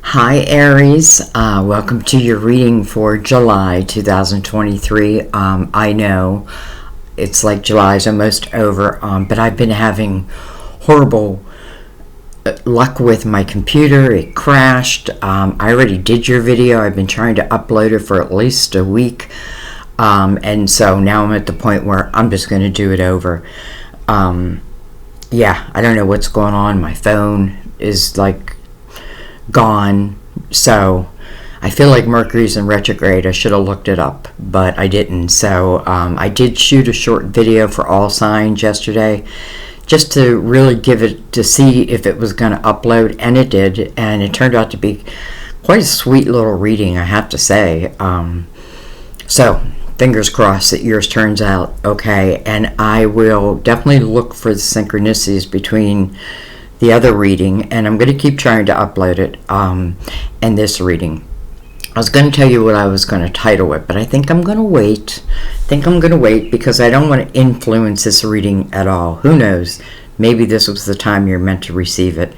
Hi Aries, welcome to your reading for July 2023. I know it's like July's almost over, but I've been having horrible luck with my computer. It crashed. I already did your video. I've been trying to upload it for at least a week, and so now I'm at the point where I'm just going to do it over. Yeah, I don't know what's going on. My phone is like gone, so I feel like Mercury's in retrograde. I should have looked it up, but I didn't. So I did shoot a short video for all signs yesterday, just to really give it, to see if it was going to upload, and it did, and it turned out to be quite a sweet little reading, I have to say. So fingers crossed that yours turns out okay, and I will definitely look for the synchronicities between the other reading, and I'm going to keep trying to upload it, and this reading. I was going to tell you what I was going to title it, but I think I'm going to wait. Because I don't want to influence this reading at all. Who knows? Maybe this was the time you're meant to receive it.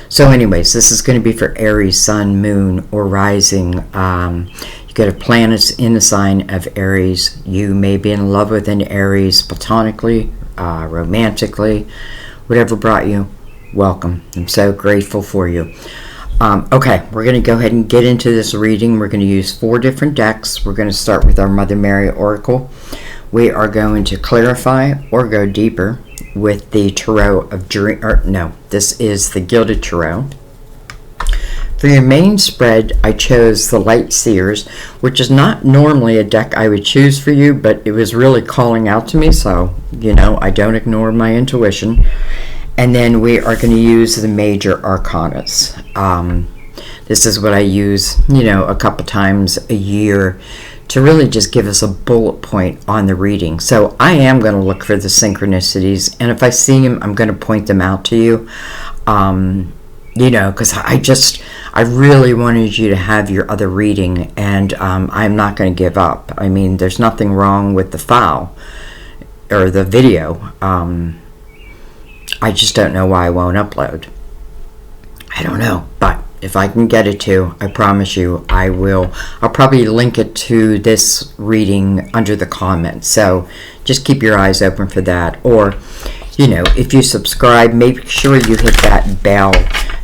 So anyways, this is going to be for Aries, Sun, Moon, or Rising. You get a planet in the sign of Aries. You may be in love with an Aries platonically, romantically, whatever brought you. Welcome. I'm so grateful for you. Okay, we're going to go ahead and get into this reading. We're going to use 4 different decks. We're going to start with our Mother Mary Oracle. We are going to clarify or go deeper with the Tarot of Dream. This is the Gilded Tarot. For your main spread, I chose the Light Seers, which is not normally a deck I would choose for you, but it was really calling out to me, so, I don't ignore my intuition. And then we are going to use the major arcanas. This is what I use, a couple times a year to really just give us a bullet point on the reading. So I am going to look for the synchronicities, and if I see them, I'm going to point them out to you. Because I really wanted you to have your other reading, and I'm not going to give up. I mean, there's nothing wrong with the file or the video. I just don't know why I won't upload. I don't know, but if I can get it to, I promise you I will. I'll probably link it to this reading under the comments, so just keep your eyes open for that. Or, if you subscribe, make sure you hit that bell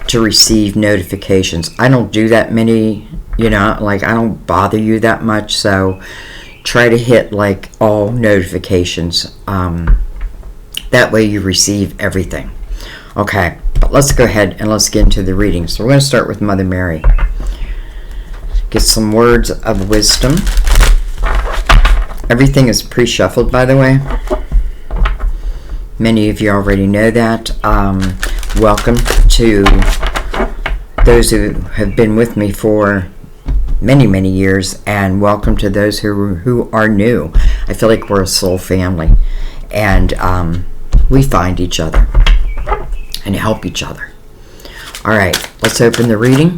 to receive notifications. I don't do that many, I don't bother you that much, so try to hit all notifications. That way you receive everything. Okay, but let's go ahead and let's get into the reading. So we're going to start with Mother Mary. Get some words of wisdom. Everything is pre-shuffled, by the way. Many of you already know that. Welcome to those who have been with me for many, many years, and welcome to those who are new. I feel like we're a soul family, and we find each other and help each other. All right, let's open the reading.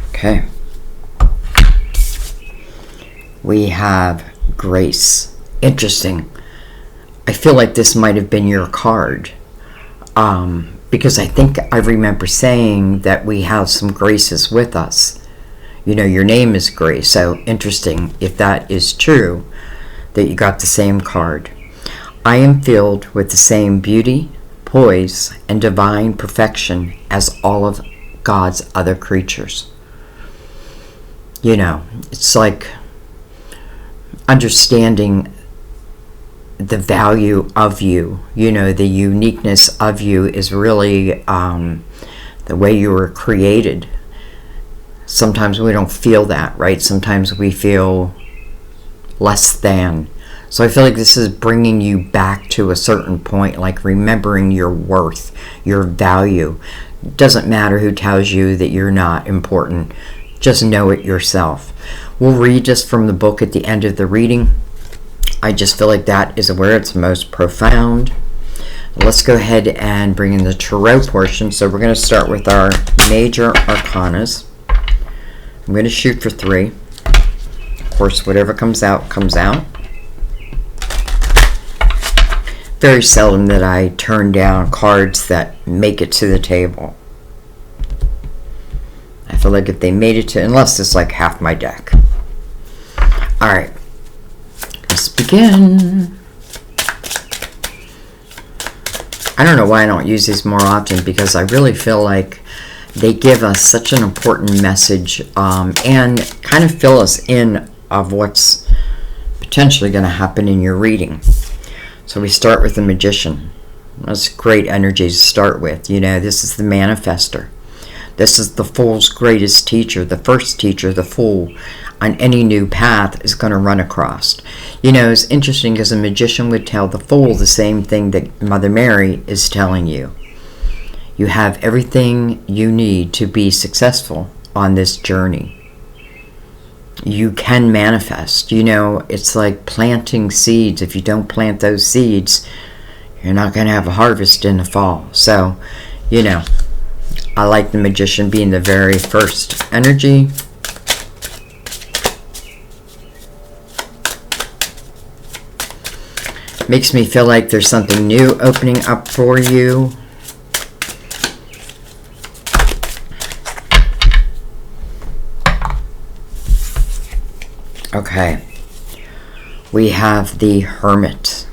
Okay. We have Grace. Interesting. I feel like this might have been your card. Because I think I remember saying that we have some graces with us. Your name is Grace, so interesting if that is true, that you got the same card. I am filled with the same beauty, poise, and divine perfection as all of God's other creatures. It's like understanding the value of you, the uniqueness of you is really the way you were created. Sometimes we don't feel that, right? Sometimes we feel less than. So I feel like this is bringing you back to a certain point, like remembering your worth, your value. It doesn't matter who tells you that you're not important. Just know it yourself. We'll read just from the book at the end of the reading. I just feel like that is where it's most profound. Let's go ahead and bring in the tarot portion. So we're going to start with our major arcanas. I'm going to shoot for 3. course, whatever comes out, comes out. Very seldom that I turn down cards that make it to the table. I feel like if they made it to, unless it's like half my deck. Alright, let's begin. I don't know why I don't use these more often, because I really feel like they give us such an important message, and kind of fill us in of what's potentially going to happen in your reading. So we start with the Magician. That's great energy to start with. You know, this is the manifester. This is the Fool's greatest teacher, the first teacher, the Fool, on any new path is going to run across. You know, it's interesting because a magician would tell the Fool the same thing that Mother Mary is telling you. You have everything you need to be successful on this journey. You can manifest. You know, it's like planting seeds. If you don't plant those seeds, you're not going to have a harvest in the fall. So, you know, I like the Magician being the very first energy. Makes me feel like there's something new opening up for you. Okay, we have the Hermit.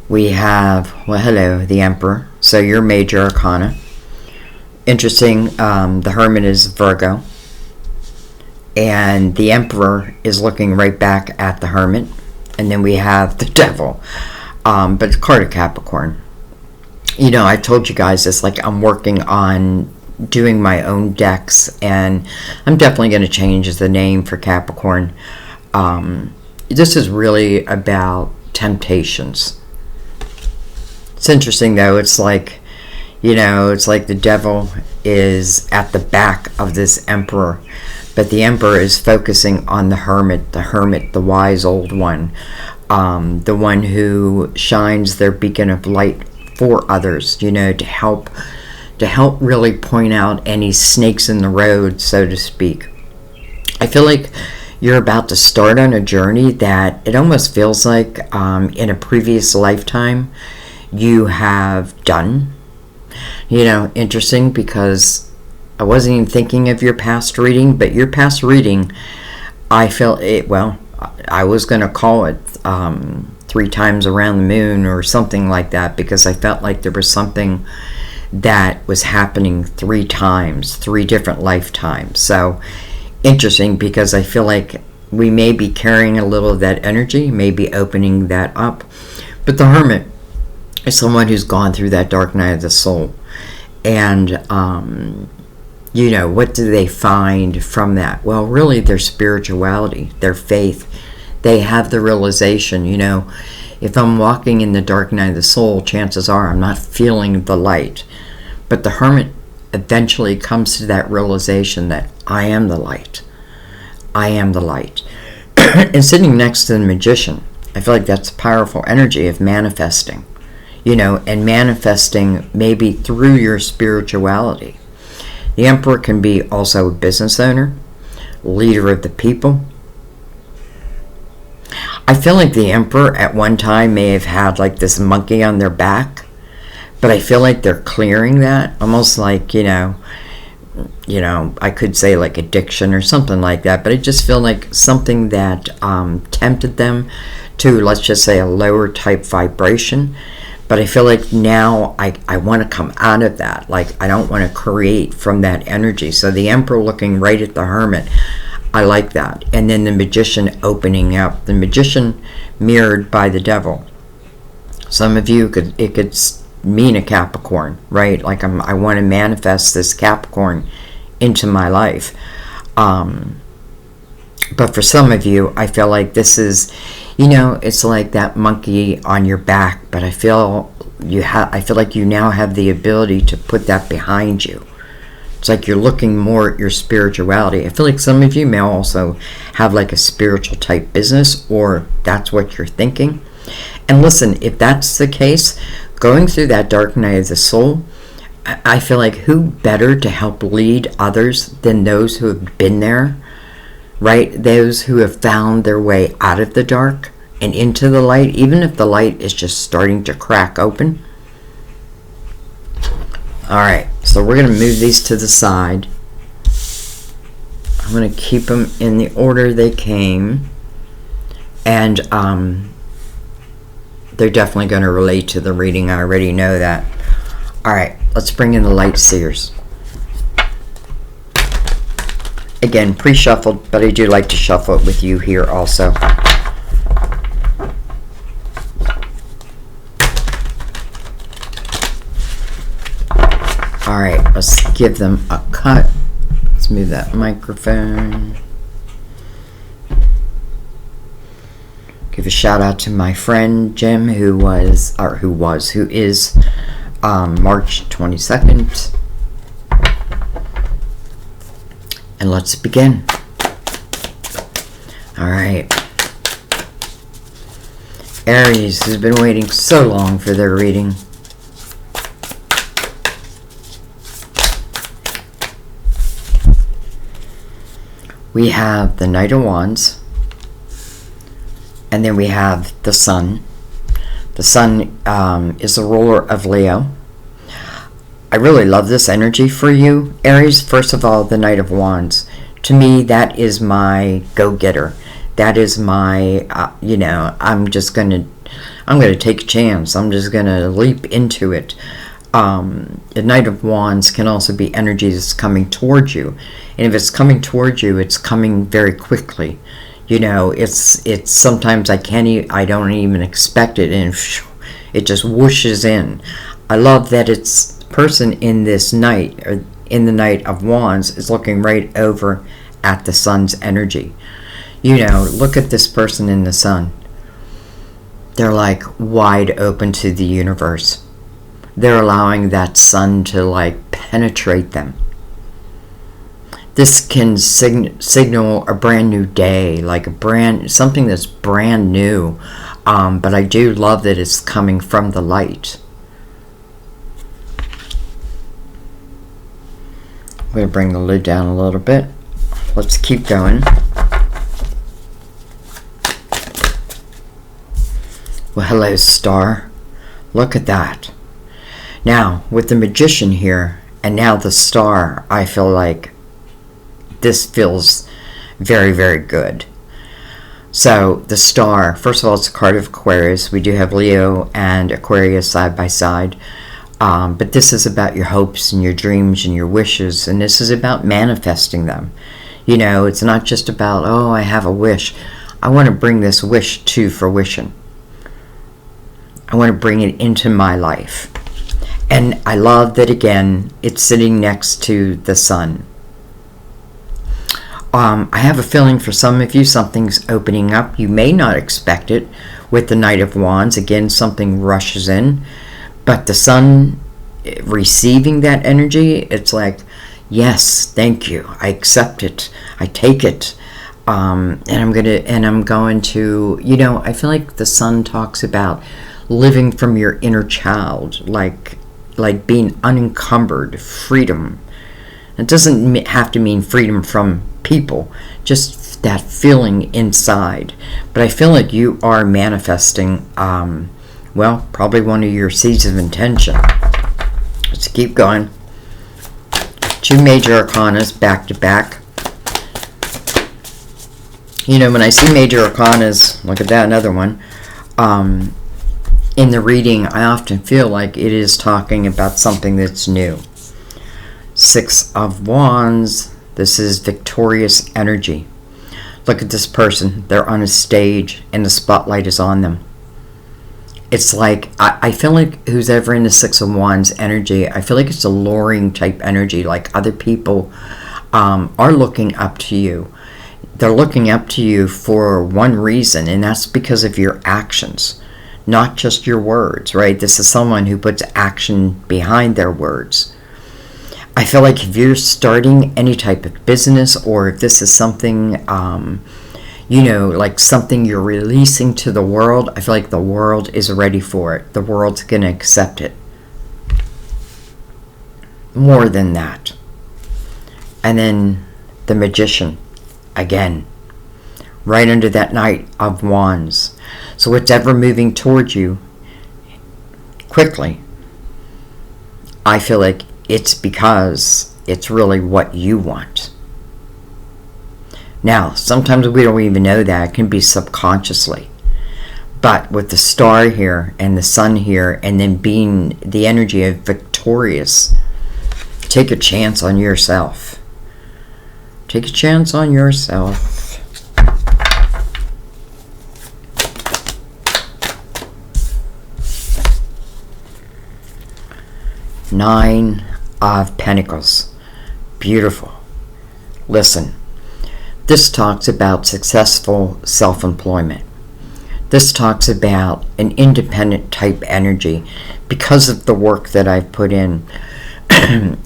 We have, well, hello, the Emperor. So your major arcana. Interesting, the Hermit is Virgo. And the Emperor is looking right back at the Hermit. And then we have the Devil. But it's card of Capricorn. You know, I told you guys this, like I'm working on doing my own decks, and I'm definitely going to change the name for Capricorn. This is really about temptations. It's interesting though, it's like, you know, it's like the Devil is at the back of this Emperor, but the Emperor is focusing on the Hermit, the wise old one, the one who shines their beacon of light for others, you know, to help really point out any snakes in the road, so to speak. I feel like you're about to start on a journey that it almost feels like in a previous lifetime you have done. You know, interesting, because I wasn't even thinking of your past reading, but your past reading, I felt it, well, I was going to call it 3 times around the moon or something like that, because I felt like there was something that was happening 3 times, 3 different lifetimes. So interesting, because I feel like we may be carrying a little of that energy, maybe opening that up. But the Hermit is someone who's gone through that dark night of the soul. And, you know, what do they find from that? Well, really their spirituality, their faith. They have the realization, you know, if I'm walking in the dark night of the soul, chances are I'm not feeling the light. But the Hermit eventually comes to that realization that I am the light. I am the light. And sitting next to the Magician, I feel like that's a powerful energy of manifesting. You know, and manifesting maybe through your spirituality. The Emperor can be also a business owner, leader of the people. I feel like the Emperor at one time may have had like this monkey on their back, but I feel like they're clearing that, almost like, you know, I could say like addiction or something like that, but I just feel like something that tempted them to, let's just say, a lower type vibration. But I feel like now I want to come out of that. Like, I don't want to create from that energy. So the Emperor looking right at the Hermit, I like that. And then the Magician opening up. The Magician mirrored by the Devil. Some of you, it could mean a Capricorn, right? Like I want to manifest this Capricorn into my life. But for some of you, I feel like this is, you know, it's like that monkey on your back, but I feel like you now have the ability to put that behind you. It's like you're looking more at your spirituality. I feel like some of you may also have like a spiritual type business, or that's what you're thinking. And listen, if that's the case, going through that dark night of the soul, I feel like who better to help lead others than those who have been there right? Those who have found their way out of the dark and into the light, even if the light is just starting to crack open. All right, so we're going to move these to the side. I'm going to keep them in the order they came. And they're definitely going to relate to the reading. I already know that. All right, let's bring in the light seers. Again, pre-shuffled, but I do like to shuffle it with you here also. All right, let's give them a cut. Let's move that microphone. Give a shout out to my friend Jim, who is March 22nd. And let's begin. All right. Aries has been waiting so long for their reading. We have the Knight of Wands, and then we have the Sun. The Sun is the ruler of Leo. I really love this energy for you, Aries. First of all, the Knight of Wands. To me, that is my go-getter. That is my, I'm going to take a chance. I'm just going to leap into it. The Knight of Wands can also be energy that's coming towards you. And if it's coming towards you, it's coming very quickly. It's sometimes I don't even expect it, and it just whooshes in. I love that it's the person in this Knight, or in the Knight of Wands, is looking right over at the Sun's energy. Look at this person in the Sun. They're like wide open to the universe. They're allowing that sun to penetrate them. This can signal a brand new day, something that's brand new. But I do love that it's coming from the light. I'm going to bring the lid down a little bit. Let's keep going. Well, hello, Star. Look at that. Now, with the Magician here, and now the Star, I feel like this feels very, very good. So, the Star, first of all, it's a card of Aquarius. We do have Leo and Aquarius side by side. But this is about your hopes and your dreams and your wishes, and this is about manifesting them. It's not just about, oh, I have a wish. I want to bring this wish to fruition. I want to bring it into my life. And I love that, again, it's sitting next to the Sun. I have a feeling for some of you, something's opening up. You may not expect it with the Knight of Wands. Again, something rushes in. But the Sun receiving that energy, it's like, yes, thank you. I accept it. I take it. And I'm going to, I feel like the Sun talks about living from your inner child, like being unencumbered, freedom. It doesn't have to mean freedom from people, just that feeling inside. But I feel like you are manifesting, probably one of your seeds of intention. Let's keep going. 2 major arcanas back to back. When I see major arcanas, look at that, another one. In the reading, I often feel like it is talking about something that's new. 6 of Wands, this is victorious energy. Look at this person. They're on a stage and the spotlight is on them. It's like, I feel like who's ever in the 6 of Wands energy, I feel like it's a luring type energy, like other people are looking up to you. They're looking up to you for one reason, and that's because of your actions, not just your words, right? This is someone who puts action behind their words. I feel like if you're starting any type of business, or if this is something, like something you're releasing to the world, I feel like the world is ready for it. The world's going to accept it. More than that. And then the Magician. again, right under that Knight of Wands. So what's ever moving towards you quickly, I feel like it's because it's really what you want. Now, sometimes we don't even know that. It can be subconsciously. But with the star here and the sun here, and then being the energy of victorious, take a chance on yourself. Take a chance on yourself. Nine of Pentacles. Beautiful. Listen, this talks about successful self-employment. This talks about an independent type energy because of the work that I've put in.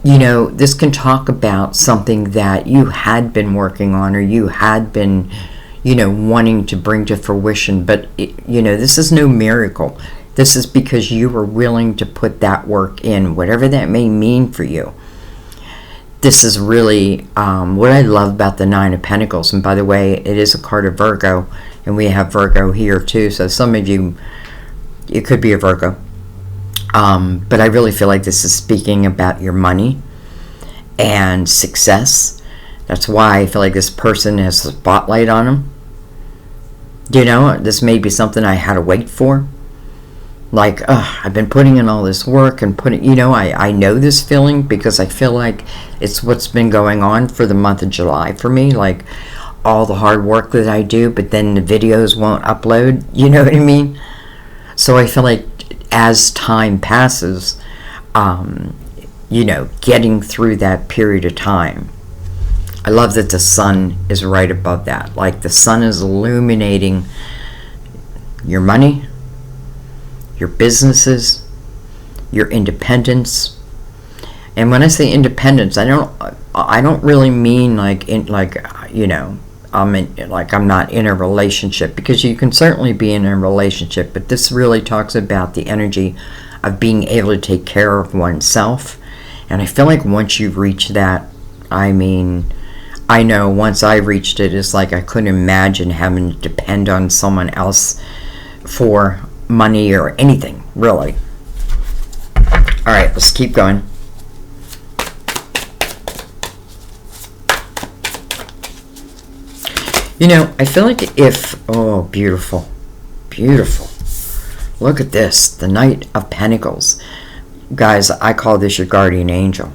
You know, this can talk about something that you had been working on, or you had been, you know, wanting to bring to fruition. But, you know, this is no miracle. This is because you were willing to put that work in, whatever that may mean for you. This is really what I love about the Nine of Pentacles. And by the way, it is a card of Virgo, and we have Virgo here too. So some of you, it could be a Virgo. But I really feel like this is speaking about your money and success. That's why I feel like this person has a spotlight on them. You know, this may be something I had to wait for. Like, I've been putting in all this work and putting, you know, I know this feeling because I feel like it's what's been going on for the month of July for me. Like, all the hard work that I do, but then the videos won't upload. You know what I mean? So I feel like as time passes, you know, getting through that period of time. I love that the sun is right above that. Like, the sun is illuminating your money, your businesses, your independence. And when I say independence, I don't really mean like you know, I'm not in a relationship, because you can certainly be in a relationship, but this really talks about the energy of being able to take care of oneself. And I feel like once you've reached that, I mean, I know once I reached it, it's like I couldn't imagine having to depend on someone else for money or anything, really. All right, let's keep going. You know, I feel like oh, beautiful, beautiful. Look at this, the Knight of Pentacles. Guys, I call this your guardian angel.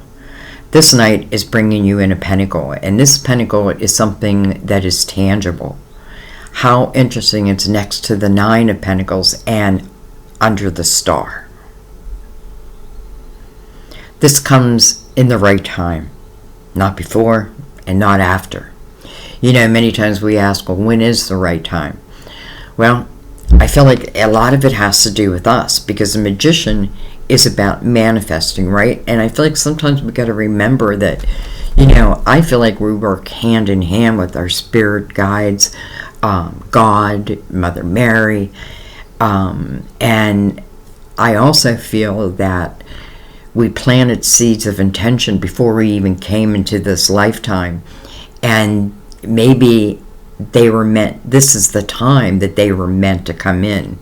This Knight is bringing you in a pentacle, and this pentacle is something that is tangible. How interesting, it's next to the Nine of Pentacles and under the star. This comes in the right time, not before and not after. You know, many times we ask, well, when is the right time? Well, I feel like a lot of it has to do with us, because the magician is about manifesting, right? And I feel like sometimes we got to remember that, you know, I feel like we work hand in hand with our spirit guides, God, Mother Mary, and I also feel that we planted seeds of intention before we even came into this lifetime, and maybe they were meant, this is the time that they were meant to come in.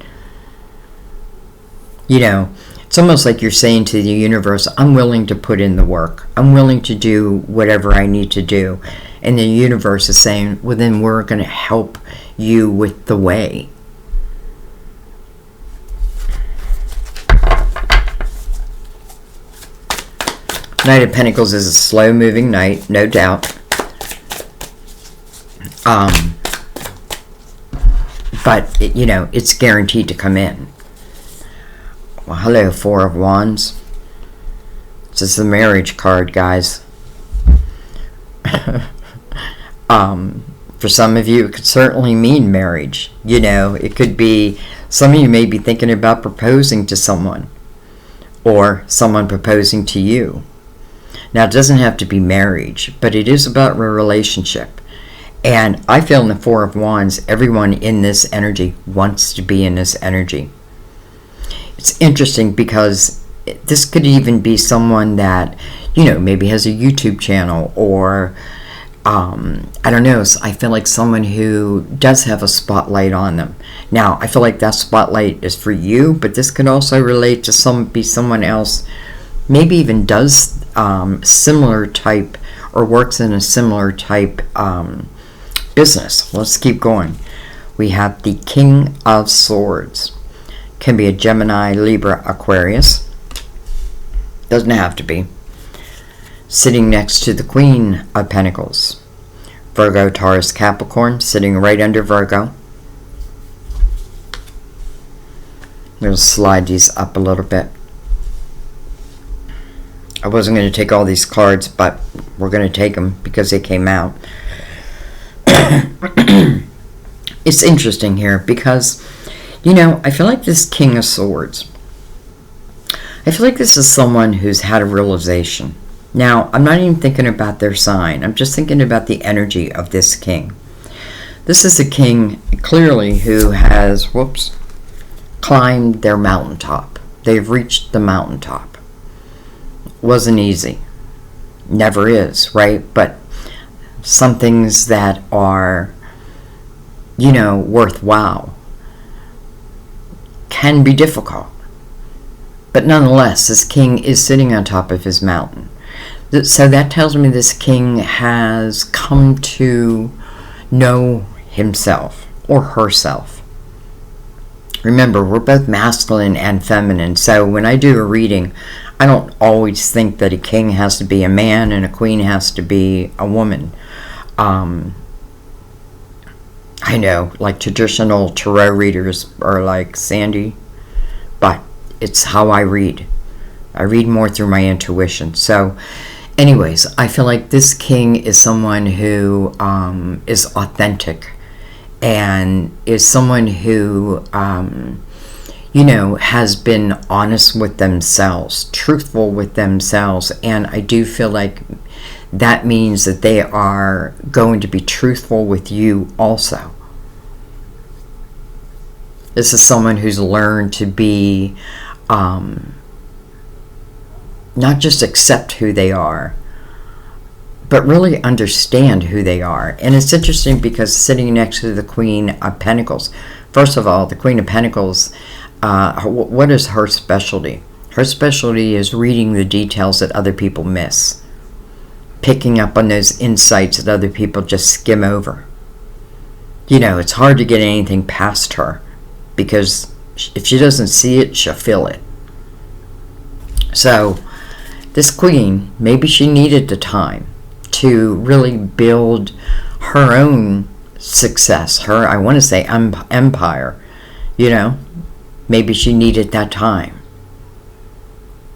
You know, it's almost like you're saying to the universe, I'm willing to put in the work. I'm willing to do whatever I need to do. And the universe is saying, well, then we're going to help you with the way. Knight of Pentacles is a slow-moving knight, no doubt. But, you know, it's guaranteed to come in. Well, hello, Four of Wands. This is the marriage card, guys. For some of you, it could certainly mean marriage. You know, it could be, some of you may be thinking about proposing to someone, or someone proposing to you. Now, it doesn't have to be marriage, but it is about a relationship. And I feel in the Four of Wands, everyone in this energy wants to be in this energy. It's interesting because this could even be someone that, you know, maybe has a YouTube channel, or I don't know, so I feel like someone who does have a spotlight on them. Now, I feel like that spotlight is for you, but this could also relate to someone else, maybe even does similar type or works in a similar type business. Let's keep going. We have the King of Swords. Can be a Gemini, Libra, Aquarius. Doesn't have to be. Sitting next to the Queen of Pentacles. Virgo, Taurus, Capricorn, sitting right under Virgo. I'm going to slide these up a little bit. I wasn't going to take all these cards, but we're going to take them because they came out. It's interesting here because, you know, I feel like this King of Swords, I feel like this is someone who's had a realization. Now, I'm not even thinking about their sign. I'm just thinking about the energy of this king. This is a king, clearly, who has, climbed their mountaintop. They've reached the mountaintop. Wasn't easy. Never is, right? But some things that are, you know, worthwhile can be difficult. But nonetheless, this king is sitting on top of his mountain. So that tells me this king has come to know himself or herself. Remember, we're both masculine and feminine. So when I do a reading, I don't always think that a king has to be a man and a queen has to be a woman. I know, like traditional tarot readers are like Sandy, but it's how I read. I read more through my intuition. So anyways, I feel like this king is someone who is authentic and is someone who, you know, has been honest with themselves, truthful with themselves. And I do feel like that means that they are going to be truthful with you also. This is someone who's learned to be, not just accept who they are, but really understand who they are. And it's interesting because sitting next to the Queen of Pentacles, first of all, the Queen of Pentacles, what is her specialty? Her specialty is reading the details that other people miss, picking up on those insights that other people just skim over. You know, it's hard to get anything past her because if she doesn't see it, she'll feel it. So this queen, maybe she needed the time to really build her own success, her, I want to say, empire. You know, maybe she needed that time.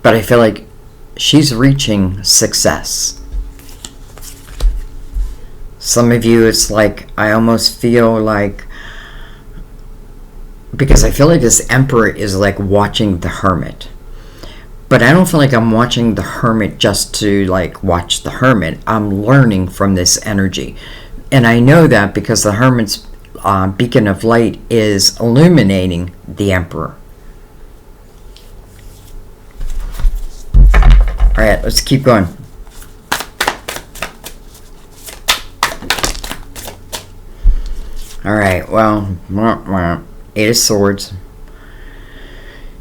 But I feel like she's reaching success. Some of you, it's like, I almost feel like, because I feel like this emperor is like watching the hermit. But I don't feel like I'm watching the hermit just to like watch the hermit. I'm learning from this energy. And I know that because the hermit's beacon of light is illuminating the emperor. All right, let's keep going. All right, well, Eight of Swords.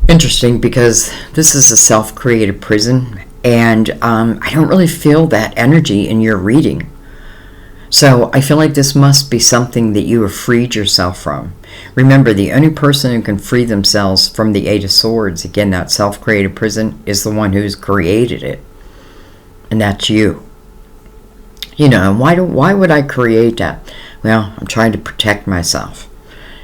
Interesting because this is a self-created prison, and I don't really feel that energy in your reading. So I feel like this must be something that you have freed yourself from. Remember, the only person who can free themselves from the Eight of Swords, again, that self-created prison, is the one who's created it. And that's you. You know, why would I create that? Well, I'm trying to protect myself.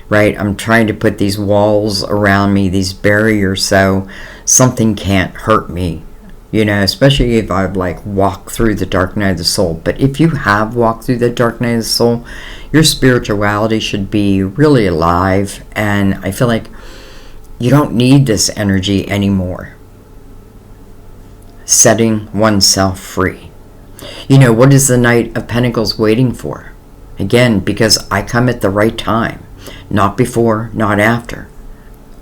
Right? I'm trying to put these walls around me, these barriers, so something can't hurt me. You know, especially if I've like walked through the dark night of the soul. But if you have walked through the dark night of the soul, your spirituality should be really alive. And I feel like you don't need this energy anymore. Setting oneself free. You know, what is the Knight of Pentacles waiting for? Again, because I come at the right time. Not before, not after.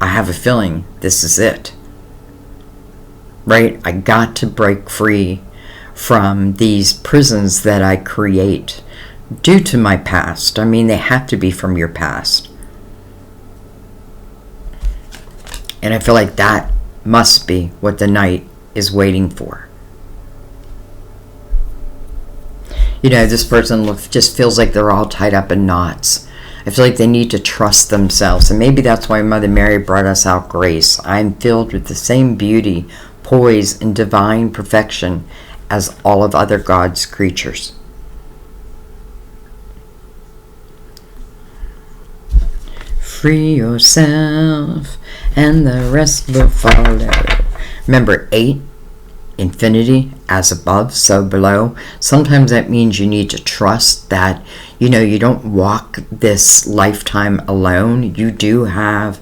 I have a feeling this is it. Right? I got to break free from these prisons that I create due to my past. I mean, they have to be from your past. And I feel like that must be what the Knight is waiting for. You know, this person just feels like they're all tied up in knots. I feel like they need to trust themselves. And maybe that's why Mother Mary brought us out grace. I am filled with the same beauty, poise, and divine perfection as all of other God's creatures. Free yourself, and the rest will follow. Remember, 8, infinity, as above, so below. Sometimes that means you need to trust that, you know, you don't walk this lifetime alone. You do have,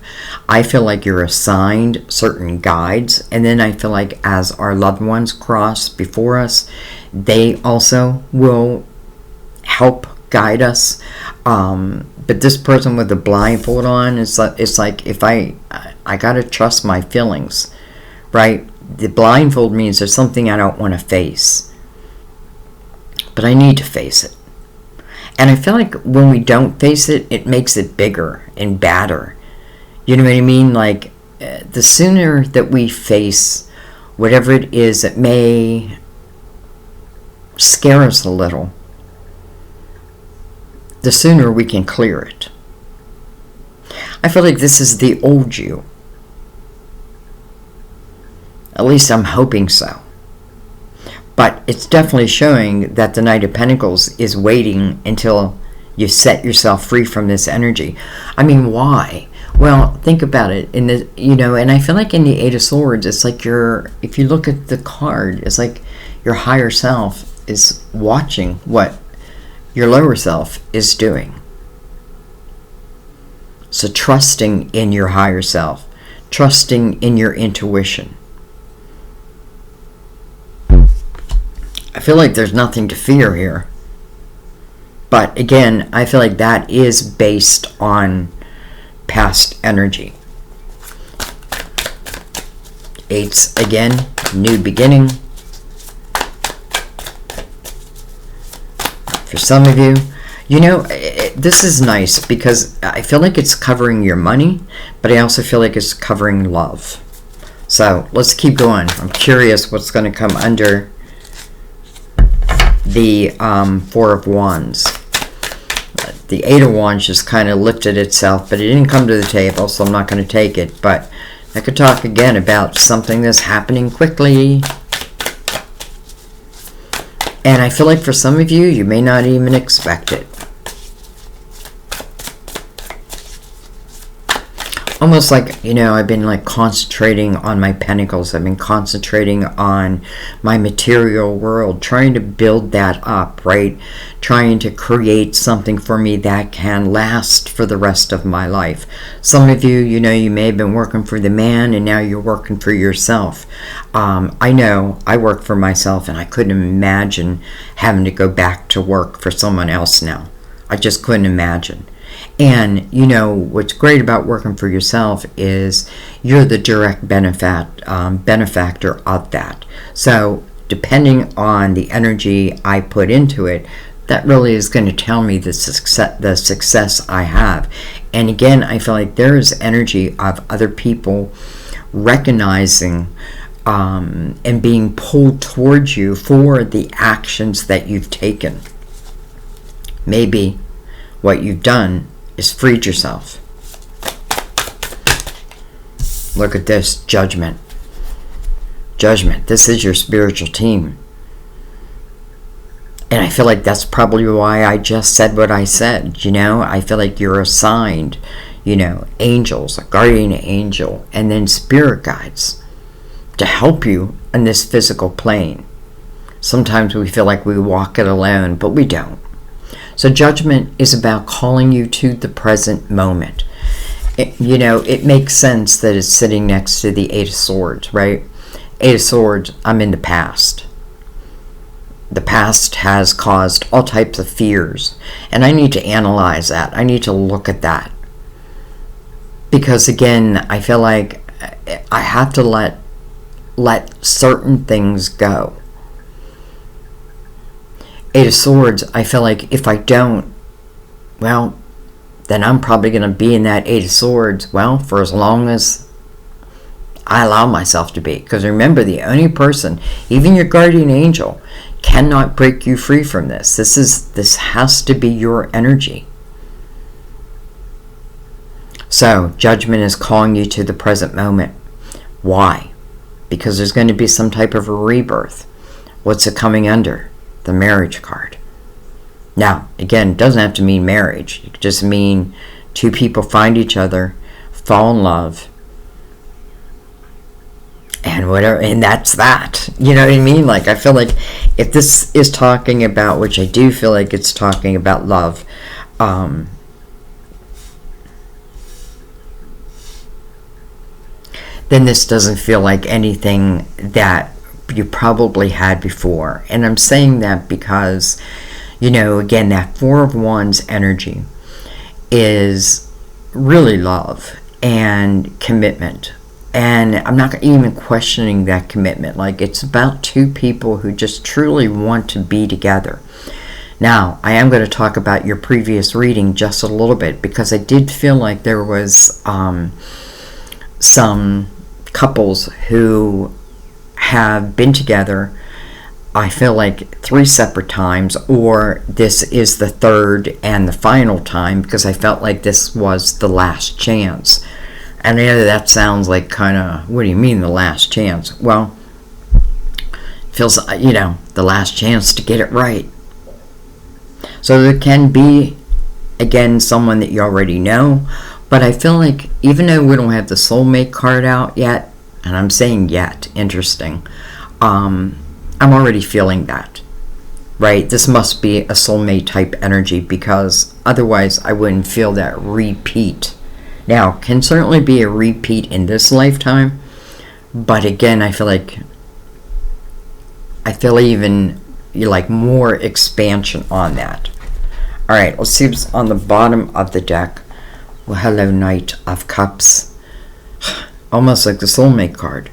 I feel like you're assigned certain guides. And then I feel like as our loved ones cross before us, they also will help guide us. But this person with the blindfold on, it's like if I gotta trust my feelings, right? The blindfold means there's something I don't want to face, but I need to face it. And I feel like when we don't face it, it makes it bigger and badder. You know what I mean? Like, the sooner that we face whatever it is that may scare us a little, the sooner we can clear it. I feel like this is the old you. At least I'm hoping so. But it's definitely showing that the Knight of Pentacles is waiting until you set yourself free from this energy. I mean, why? Well, think about it. In the, you know, and I feel like in the 8 of Swords, it's like if you look at the card, it's like your higher self is watching what your lower self is doing. So trusting in your higher self, trusting in your intuition. I feel like there's nothing to fear here. But again, I feel like that is based on past energy. 8s again, new beginning. For some of you, you know, this is nice because I feel like it's covering your money, but I also feel like it's covering love. So let's keep going. I'm curious what's going to come under the 4 of Wands. The 8 of Wands just kind of lifted itself, but it didn't come to the table, so I'm not going to take it. But I could talk again about something that's happening quickly. And I feel like for some of you, you may not even expect it. Almost like, you know, I've been like concentrating on my pentacles. I've been concentrating on my material world, trying to build that up, right? Trying to create something for me that can last for the rest of my life. Some of you, you know, you may have been working for the man and now you're working for yourself. I know I work for myself and I couldn't imagine having to go back to work for someone else now. I just couldn't imagine. And, you know, what's great about working for yourself is you're the direct benefactor of that. So depending on the energy I put into it, that really is going to tell me the success I have. And again, I feel like there is energy of other people recognizing and being pulled towards you for the actions that you've taken. Maybe what you've done is freed yourself. Look at this, Judgment. Judgment, this is your spiritual team. And I feel like that's probably why I just said what I said, you know? I feel like you're assigned, you know, angels, a guardian angel, and then spirit guides to help you in this physical plane. Sometimes we feel like we walk it alone, but we don't. So Judgment is about calling you to the present moment. You know, it makes sense that it's sitting next to the 8 of Swords, right? 8 of Swords, I'm in the past. The past has caused all types of fears. And I need to analyze that. I need to look at that. Because again, I feel like I have to let certain things go. Eight of Swords, I feel like if I don't, well, then I'm probably going to be in that Eight of Swords, well, for as long as I allow myself to be. Because remember, the only person, even your guardian angel, cannot break you free from this. This has to be your energy. So, Judgment is calling you to the present moment. Why? Because there's going to be some type of a rebirth. What's it coming under? The Marriage card. Now, again, it doesn't have to mean marriage. It could just mean two people find each other, fall in love, and whatever, and that's that. You know what I mean? Like, I feel like if this is talking about, which I do feel like it's talking about love, then this doesn't feel like anything that you probably had before. And I'm saying that because, you know, again, that Four of Wands energy is really love and commitment. And I'm not even questioning that commitment. Like, it's about two people who just truly want to be together. Now, I am going to talk about your previous reading just a little bit, because I did feel like there was some couples who have been together, I feel like 3 separate times, or this is the third and the final time, because I felt like this was the last chance. And yeah, that sounds like kind of, what do you mean the last chance? Well, it feels, you know, the last chance to get it right. So there can be, again, someone that you already know, but I feel like even though we don't have the soulmate card out yet, and I'm saying yet, interesting, I'm already feeling that, right? This must be a soulmate type energy, because otherwise I wouldn't feel that repeat. Now, can certainly be a repeat in this lifetime, but again, I feel even like more expansion on that. All right, let's see what's on the bottom of the deck. Well, hello, Knight of Cups. Almost like the soulmate card.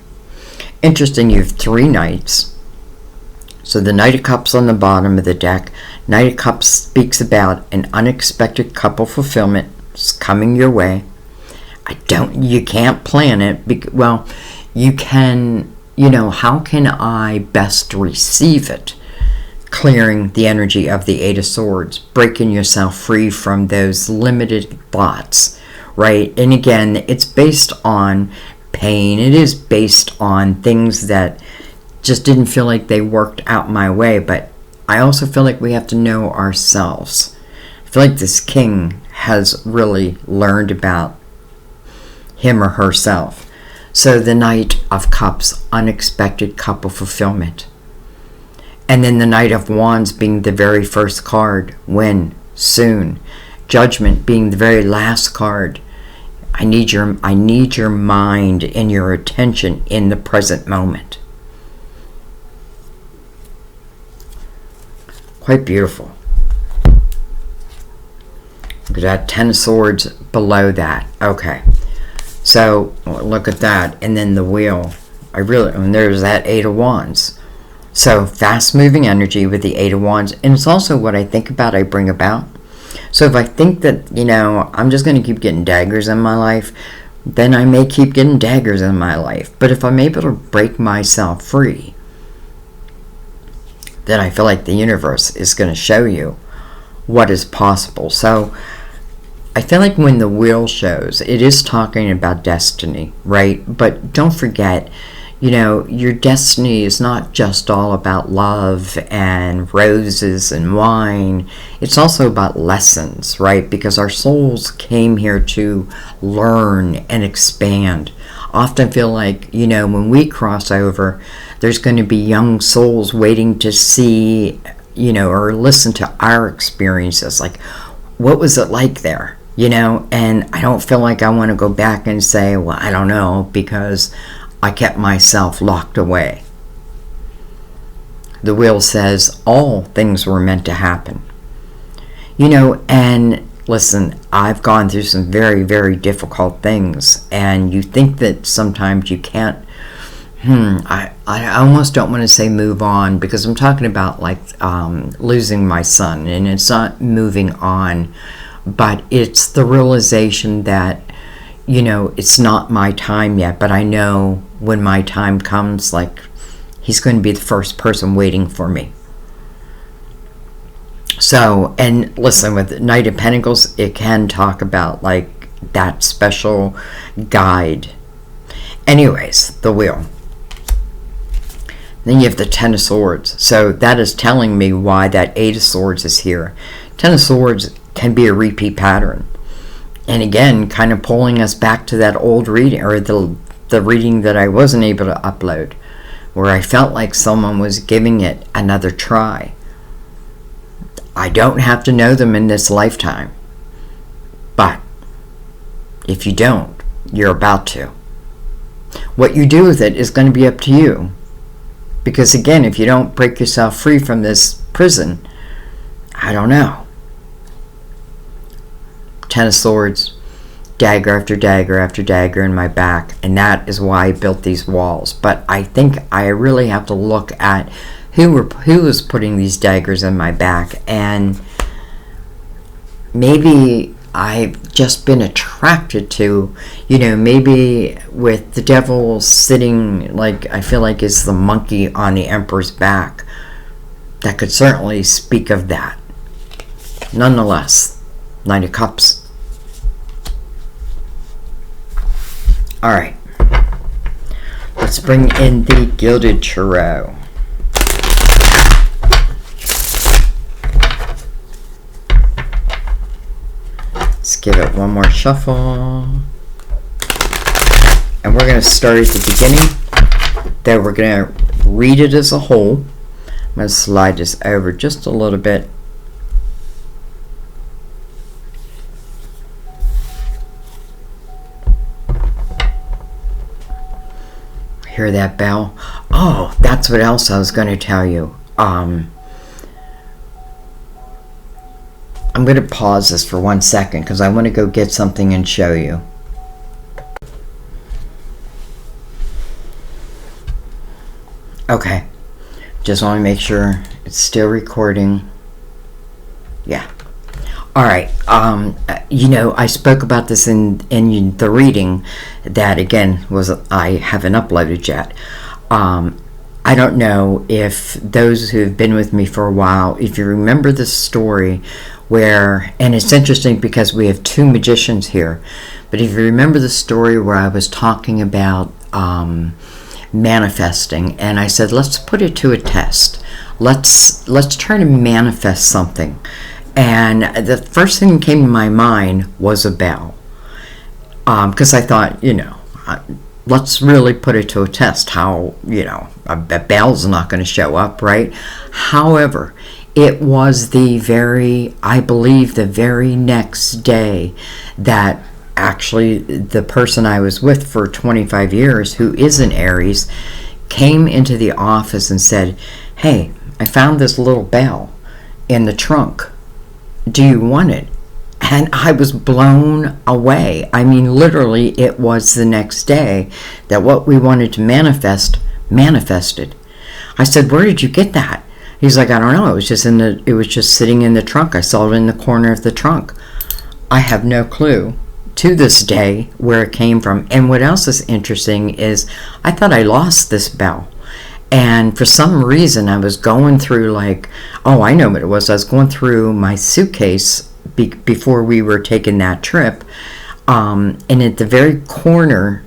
Interesting, you have 3 knights. So the Knight of Cups on the bottom of the deck. Knight of Cups speaks about an unexpected couple fulfillment coming your way. You can't plan it. Well, you can, you know, how can I best receive it? Clearing the energy of the Eight of Swords, breaking yourself free from those limited thoughts, right? And again, it's based on pain. It is based on things that just didn't feel like they worked out my way. But I also feel like we have to know ourselves. I feel like this king has really learned about him or herself. So the Knight of Cups, unexpected couple fulfillment. And then the Knight of Wands being the very first card, when, soon. Judgment being the very last card. I need your mind and your attention in the present moment. Quite beautiful. Look at that, 10 of Swords below that. Okay. So, look at that. And then the Wheel. And there's that 8 of Wands. So, fast-moving energy with the 8 of Wands. And it's also what I think about, I bring about. So, if I think that, you know, I'm just going to keep getting daggers in my life, then I may keep getting daggers in my life. But if I'm able to break myself free, then I feel like the universe is going to show you what is possible. So, I feel like when the Wheel shows, it is talking about destiny, right? But don't forget, you know, your destiny is not just all about love and roses and wine. It's also about lessons, right? Because our souls came here to learn and expand. Often feel like, you know, when we cross over, there's going to be young souls waiting to see, you know, or listen to our experiences. Like, what was it like there? You know, and I don't feel like I want to go back and say, well, I don't know, because I kept myself locked away. The Wheel says all things were meant to happen. You know, and listen, I've gone through some very, very difficult things, and you think that sometimes you can't I almost don't want to say move on, because I'm talking about like losing my son, and it's not moving on, but it's the realization that, you know, it's not my time yet, but I know when my time comes, like, he's going to be the first person waiting for me. So, and listen, with Knight of Pentacles, it can talk about like that special guide. Anyways, the Wheel. Then you have the Ten of Swords. So that is telling me why that Eight of Swords is here. Ten of Swords can be a repeat pattern. And again, kind of pulling us back to that old reading, or the reading that I wasn't able to upload, where I felt like someone was giving it another try. I don't have to know them in this lifetime. But if you don't, you're about to. What you do with it is going to be up to you. Because again, if you don't break yourself free from this prison, I don't know. Ten of Swords, dagger after dagger after dagger in my back, and that is why I built these walls. But I think I really have to look at who was putting these daggers in my back, and maybe I've just been attracted to, you know, maybe with the devil sitting, like, I feel like is the monkey on the emperor's back. That could certainly speak of that. Nonetheless, Nine of Cups. Alright. Let's bring in the Gilded Tarot. Let's give it one more shuffle. And we're going to start at the beginning. Then we're going to read it as a whole. I'm going to slide this over just a little bit. Hear that bell? Oh, that's what else I was going to tell you. I'm going to pause this for 1 second because I want to go get something and show you. Okay. Just want to make sure it's still recording. Yeah. Alright. You know, I spoke about this in the reading that, again, I haven't uploaded yet. I don't know if those who have been with me for a while, if you remember the story where, and it's interesting because we have two magicians here, but if you remember the story where I was talking about manifesting, and I said, let's put it to a test. Let's try to manifest something. And the first thing that came to my mind was a bell. Because I thought, you know, let's really put it to a test. How, you know, a bell's not going to show up, right? However, it was I believe the very next day that actually the person I was with for 25 years, who is an Aries, came into the office and said, hey, I found this little bell in the trunk. Do you want it? And I was blown away. I mean, literally, it was the next day that what we wanted to manifest manifested. I said, where did you get that? He's like, I don't know. It was just sitting in the trunk. I saw it in the corner of the trunk. I have no clue to this day where it came from. And what else is interesting is I thought I lost this bell. And for some reason, I was going through like, oh, I know what it was. I was going through my suitcase before we were taking that trip. And at the very corner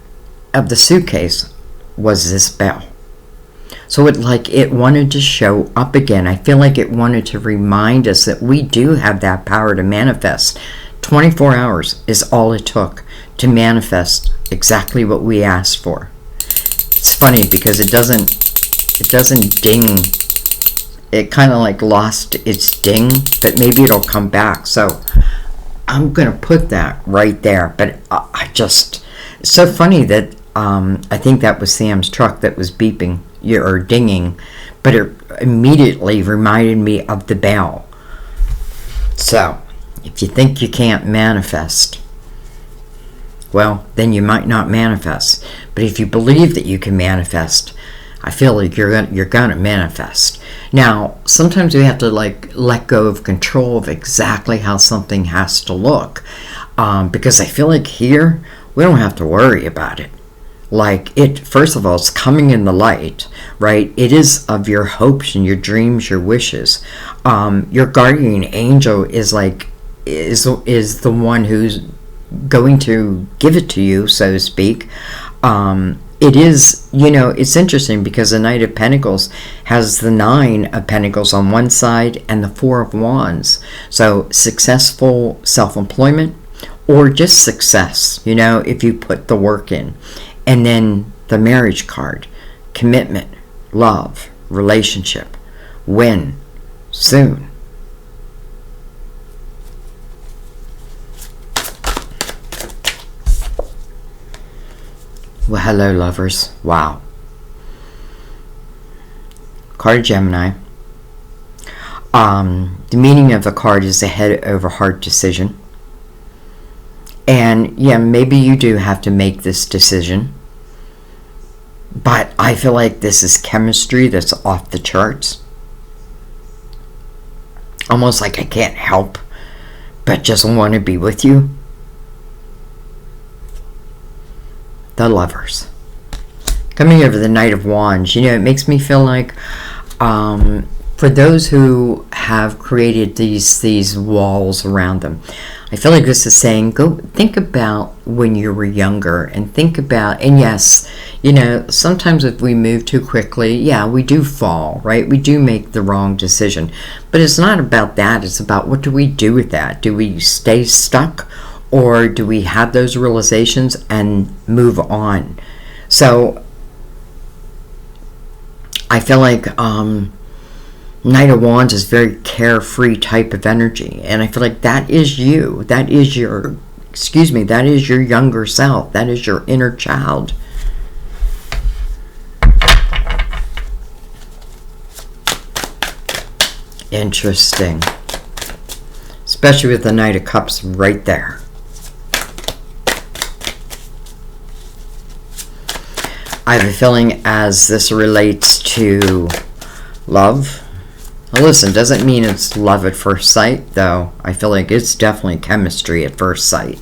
of the suitcase was this bell. So it wanted to show up again. I feel like it wanted to remind us that we do have that power to manifest. 24 hours is all it took to manifest exactly what we asked for. It's funny because it doesn't ding. It kind of like lost its ding, but maybe it'll come back. So I'm going to put that right there. But it's so funny that I think that was Sam's truck that was beeping or dinging, but it immediately reminded me of the bell. So if you think you can't manifest, well, then you might not manifest. But if you believe that you can manifest, I feel like you're gonna manifest. Now, sometimes we have to like let go of control of exactly how something has to look, because I feel like here we don't have to worry about it. Like it, first of all, it's coming in the light, right? It is of your hopes and your dreams, your wishes. Your guardian angel is the one who's going to give it to you, so to speak. It is, it's interesting because the Knight of Pentacles has the 9 of Pentacles on one side and the 4 of Wands. So successful self-employment or just success, if you put the work in. And then the marriage card, commitment, love, relationship, when, soon. Well, hello, lovers. Wow. Card of Gemini. The meaning of the card is a head over heart decision. And yeah, maybe you do have to make this decision. But I feel like this is chemistry that's off the charts. Almost like I can't help but just want to be with you. The Lovers. Coming over the Knight of Wands, it makes me feel like for those who have created these walls around them, I feel like this is saying, go think about when you were younger and think about, and yes, sometimes if we move too quickly, yeah, we do fall, right? We do make the wrong decision. But it's not about that. It's about what do we do with that? Do we stay stuck? Or do we have those realizations and move on? So I feel like Knight of Wands is very carefree type of energy. And I feel like that is you. That is your younger self. That is your inner child. Interesting. Especially with the Knight of Cups right there. I have a feeling as this relates to love. Now listen, doesn't mean it's love at first sight, though. I feel like it's definitely chemistry at first sight.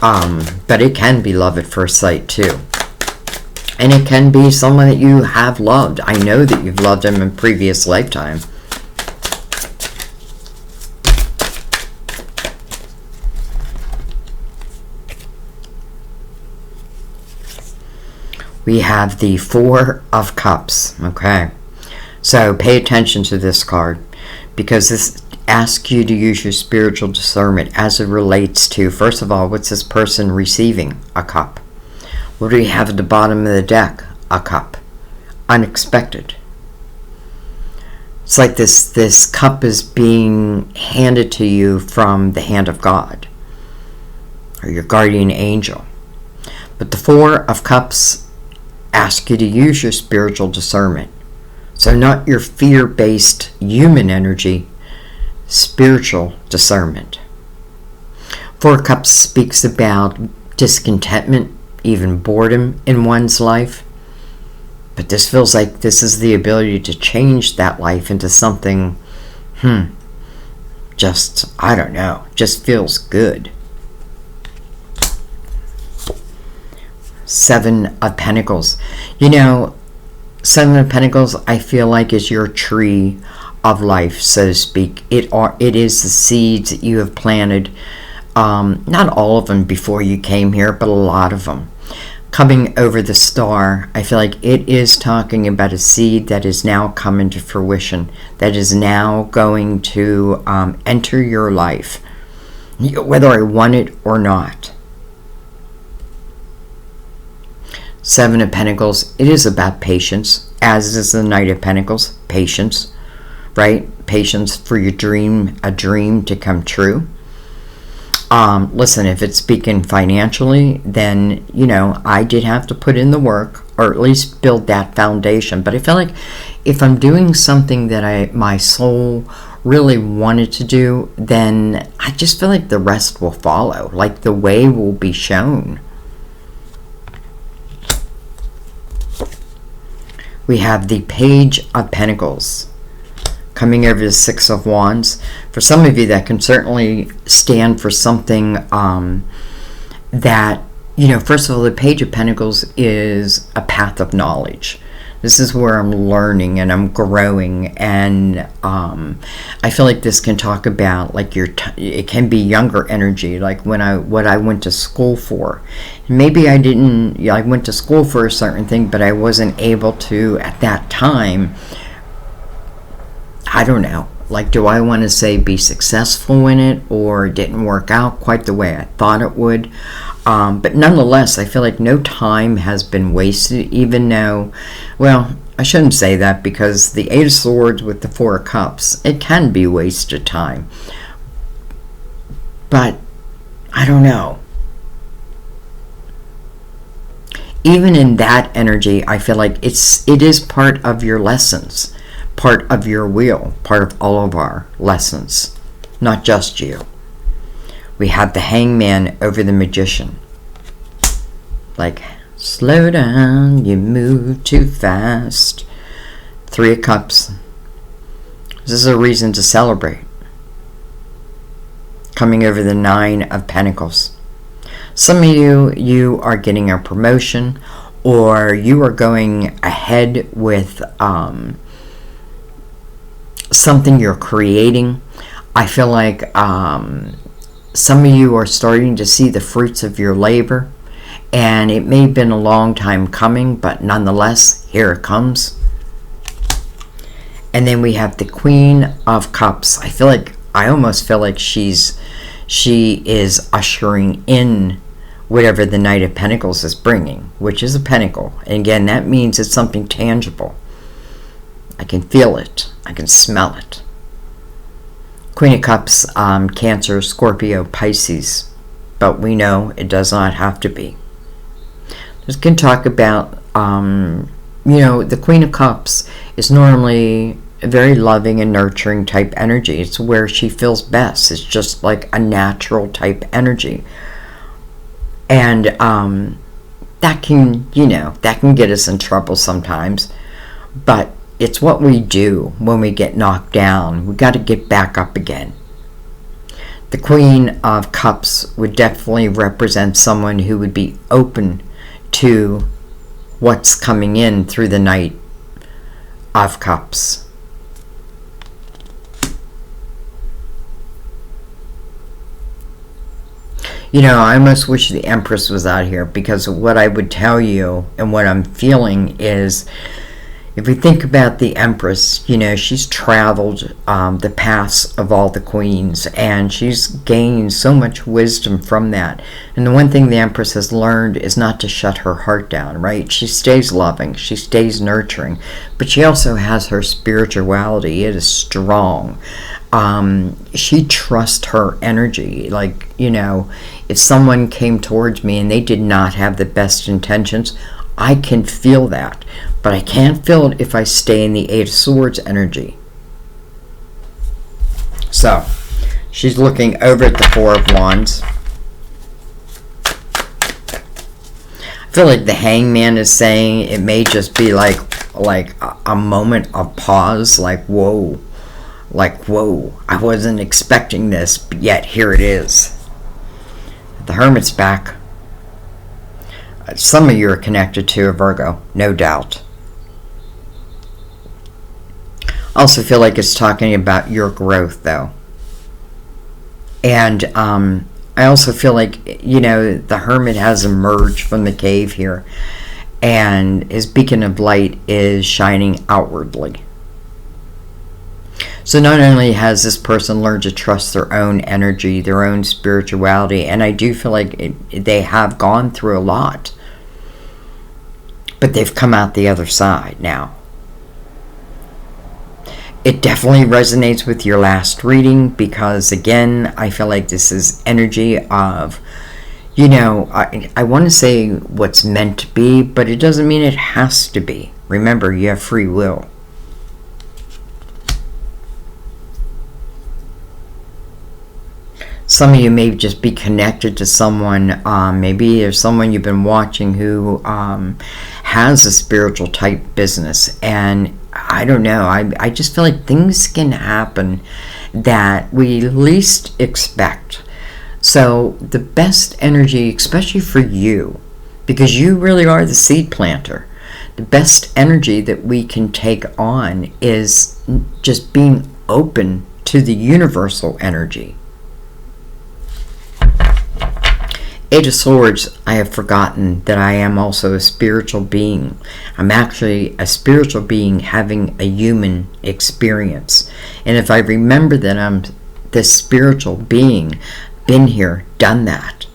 But it can be love at first sight, too. And it can be someone that you have loved. I know that you've loved them in previous lifetime. We have the 4 of Cups, okay? So pay attention to this card because this asks you to use your spiritual discernment as it relates to, first of all, what's this person receiving? A cup. What do we have at the bottom of the deck? A cup. Unexpected. It's like this cup is being handed to you from the hand of God or your guardian angel. But the 4 of Cups ask you to use your spiritual discernment. So not your fear-based human energy, spiritual discernment. 4 Cups speaks about discontentment, even boredom in one's life. But this feels like this is the ability to change that life into something, just, I don't know, just feels good. 7 of Pentacles. 7 of Pentacles, I feel like, is your tree of life, so to speak. It is the seeds that you have planted. Not all of them before you came here, but a lot of them. Coming over the star, I feel like it is talking about a seed that is now coming to fruition, that is now going to enter your life, whether I want it or not. 7 of Pentacles, it is about patience, as is the Knight of Pentacles. Patience, right? Patience for your dream, a dream to come true. Listen, if it's speaking financially, then, I did have to put in the work, or at least build that foundation. But I feel like if I'm doing something that my soul really wanted to do, then I just feel like the rest will follow. Like the way will be shown. We have the Page of Pentacles coming over the Six of Wands. For some of you, that can certainly stand for something that, you know, first of all, the Page of Pentacles is a path of knowledge. This is where I'm learning and I'm growing, and I feel like this can talk about like it can be younger energy, like what I went to school for. Maybe I didn't. I went to school for a certain thing, but I wasn't able to at that time. I don't know. Like, do I want to say be successful in it, or it didn't work out quite the way I thought it would? But nonetheless, I feel like no time has been wasted, even though, well, I shouldn't say that, because the Eight of Swords with the Four of Cups, it can be wasted time. But I don't know. Even in that energy, I feel like it is part of your lessons, part of your wheel, part of all of our lessons, not just you. We have the Hangman over the Magician. Like, slow down, you move too fast. Three of Cups. This is a reason to celebrate. Coming over the Nine of Pentacles. Some of you are getting a promotion, or you are going ahead with something you're creating. I feel like some of you are starting to see the fruits of your labor, and it may have been a long time coming, but nonetheless, here it comes. And then we have the Queen of Cups. I almost feel like she is ushering in whatever the Knight of Pentacles is bringing, which is a pentacle. And again, that means it's something tangible. I can feel it. I can smell it. Queen of Cups, Cancer, Scorpio, Pisces. But we know it does not have to be. This can talk about, the Queen of Cups is normally a very loving and nurturing type energy. It's where she feels best. It's just like a natural type energy. And that can get us in trouble sometimes. But it's what we do when we get knocked down. We got to get back up again. The Queen of Cups would definitely represent someone who would be open to what's coming in through the Knight of Cups. I almost wish the Empress was out here, because what I would tell you and what I'm feeling is, if we think about the Empress, she's traveled the paths of all the queens, and she's gained so much wisdom from that. And the one thing the Empress has learned is not to shut her heart down, right? She stays loving, she stays nurturing, but she also has her spirituality. It is strong. She trusts her energy. Like, if someone came towards me and they did not have the best intentions, I can feel that. But I can't feel it if I stay in the Eight of Swords energy. So, she's looking over at the Four of Wands. I feel like the Hangman is saying it may just be like a moment of pause, like whoa, I wasn't expecting this, but yet here it is. The Hermit's back. Some of you are connected to a Virgo, no doubt. I also feel like it's talking about your growth, though. And I also feel like, the Hermit has emerged from the cave here, and his beacon of light is shining outwardly. So not only has this person learned to trust their own energy, their own spirituality, and I do feel like they have gone through a lot, but they've come out the other side now. It definitely resonates with your last reading, because again, I feel like this is energy of, I want to say what's meant to be, but it doesn't mean it has to be. Remember, you have free will. Some of you may just be connected to someone, maybe there's someone you've been watching who has a spiritual type business, and I don't know, I just feel like things can happen that we least expect. So the best energy, especially for you, because you really are the seed planter, the best energy that we can take on is just being open to the universal energy. Eight of Swords, I have forgotten that I am also a spiritual being. I'm actually a spiritual being having a human experience. And if I remember that I'm this spiritual being, been here, done that,